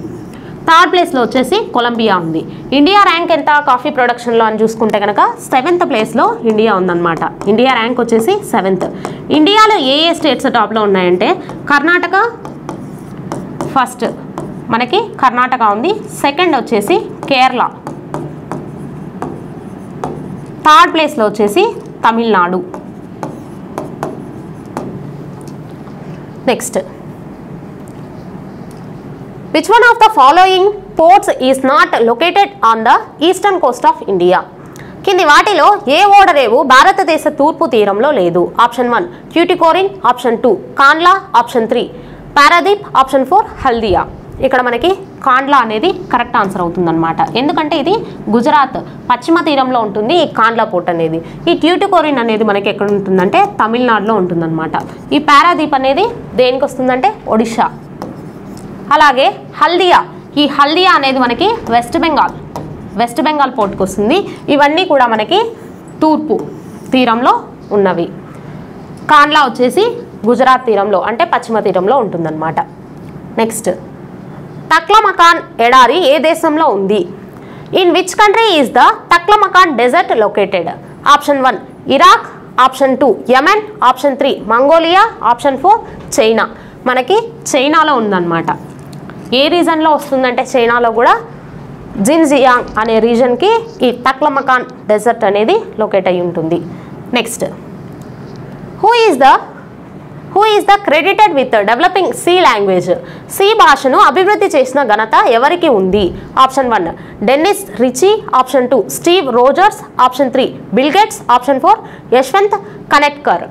థర్డ్ ప్లేస్లో వచ్చేసి కొలంబియా ఉంది. ఇండియా ర్యాంక్ ఎంత కాఫీ ప్రొడక్షన్లో అని చూసుకుంటే కనుక 7th ప్లేస్లో ఇండియా ఉందన్నమాట. ఇండియా ర్యాంక్ వచ్చేసి 7th. ఇండియాలో ఏ స్టేట్స్ టాప్లో ఉన్నాయంటే కర్ణాటక ఫస్ట్, మనకి కర్ణాటక ఉంది. సెకండ్ వచ్చేసి కేరళ, థర్డ్ ప్లేస్లో వచ్చేసి Tamil Nadu. Next, which one of the following ports is not located on the eastern coast of India? కింది వాటిలో ఏ ఓడరేవు భారతదేశ తూర్పు తీరంలో లేదు? Option 1 Tuticorin, option 2 Kandla, option 3 Paradip, option 4 Haldia. ఇక్కడ మనకి కాండ్లా అనేది కరెక్ట్ ఆన్సర్ అవుతుందన్నమాట. ఎందుకంటే ఇది గుజరాత్ పశ్చిమ తీరంలో ఉంటుంది ఈ కాండ్లా పోర్ట్ అనేది. ఈ ట్యూటికోరిన్ అనేది మనకి ఎక్కడ ఉంటుందంటే తమిళనాడులో ఉంటుందన్నమాట. ఈ పారాదీప్ అనేది దేనికి వస్తుందంటే ఒడిషా. అలాగే హల్దియా, ఈ హల్దియా అనేది మనకి వెస్ట్ బెంగాల్ పోర్ట్కి వస్తుంది. ఇవన్నీ కూడా మనకి తూర్పు తీరంలో ఉన్నవి. కాండ్లా వచ్చేసి గుజరాత్ తీరంలో అంటే పశ్చిమ తీరంలో ఉంటుందన్నమాట. నెక్స్ట్, తక్లమకాన్ ఎడారి ఏ దేశంలో ఉంది? In which country is the Taklamakan desert located? Option 1 Iraq, option 2 Yemen, option 3 Mongolia, option 4 China. మనకి చైనాలో ఉందన్నమాట. ఏ రీజన్లో వస్తుందంటే చైనాలో కూడా జిన్జియాంగ్ అనే రీజన్కి ఈ తక్లమకాన్ డెజర్ట్ అనేది లొకేట్ అయి ఉంటుంది. Next, who is the credited with developing C language? C భాషను అభివృద్ధి చేసిన ఘనత ఎవరికి ఉంది? Option 1 Dennis Ritchie, option 2 Steve Rogers, option 3 Bill Gates, option 4 Yashwant Kanetkar.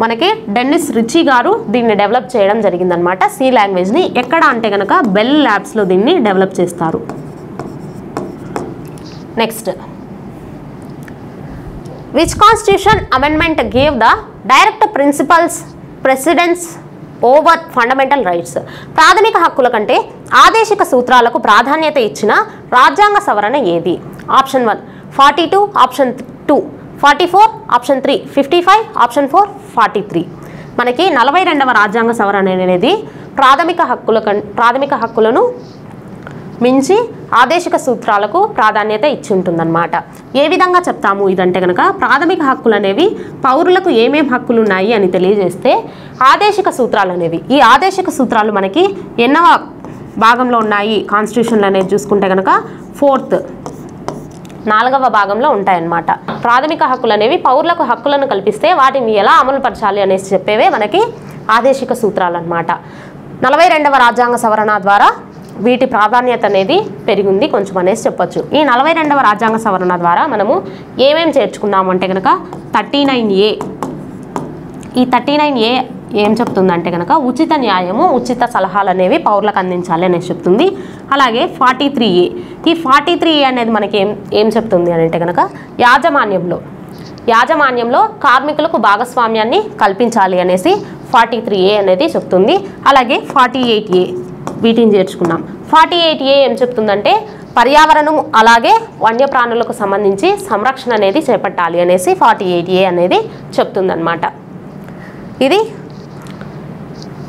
మనకి డెన్నిస్ రిచీ గారు దీన్ని డెవలప్ చేయడం జరిగిందనమాట. సి లాంగ్వేజ్ని ఎక్కడ అంటే కనుక బెల్ ల్యాబ్స్లో దీన్ని డెవలప్ చేస్తారు. Next, which constitution amendment gave the direct precedence over fundamental rights? ప్రాథమిక హక్కుల కంటే ఆదేశిక సూత్రాలకు ప్రాధాన్యత ఇచ్చిన రాజ్యాంగ సవరణ ఏది? Option 1 42, option 2 44, option 3 55, option 4 43. మనకి 42వ రాజ్యాంగ సవరణ అనేది ప్రాథమిక హక్కులను మించి ఆదేశిక సూత్రాలకు ప్రాధాన్యత ఇచ్చి ఉంటుందన్నమాట. ఏ విధంగా చెప్తాము ఇదంటే కనుక ప్రాథమిక హక్కులు అనేవి పౌరులకు ఏమేం హక్కులు ఉన్నాయి అని తెలియజేస్తే ఆదేశిక సూత్రాలు అనేవి, ఈ ఆదేశిక సూత్రాలు మనకి ఎన్నవ భాగంలో ఉన్నాయి కాన్స్టిట్యూషన్లు అనేది చూసుకుంటే కనుక 4వ భాగంలో ఉంటాయన్నమాట. ప్రాథమిక హక్కులు అనేవి పౌరులకు హక్కులను కల్పిస్తే వాటిని ఎలా అమలు పరచాలి అనేసి చెప్పేవే మనకి ఆదేశిక సూత్రాలు అన్నమాట. 42వ రాజ్యాంగ సవరణ ద్వారా వీటి ప్రాధాన్యత అనేది పెరిగింది కొంచెం అనేసి చెప్పొచ్చు. ఈ 42వ రాజ్యాంగ సవరణ ద్వారా మనము ఏమేమి చేర్చుకున్నాము అంటే కనుక 39A. ఈ 39A ఏం చెప్తుందంటే కనుక ఉచిత న్యాయము, ఉచిత సలహాలు అనేవి పౌరులకు అందించాలి అనేసి చెప్తుంది. అలాగే 43A, ఈ 43A అనేది మనకి ఏం చెప్తుంది అంటే కనుక యాజమాన్యంలో కార్మికులకు భాగస్వామ్యాన్ని కల్పించాలి అనేసి 43A అనేది చెప్తుంది. అలాగే 48A వీటిని చేర్చుకున్నాం. 48A ఏం చెప్తుందంటే పర్యావరణం అలాగే వన్యప్రాణులకు సంబంధించి సంరక్షణ అనేది చేపట్టాలి అనేసి 48A అనేది చెప్తుందన్నమాట. ఇది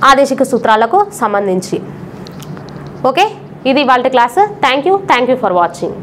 ఆదేశిక సూత్రాలకు సంబంధించి. ఓకే, ఇది ఇవాల్టి class. Thank you for watching.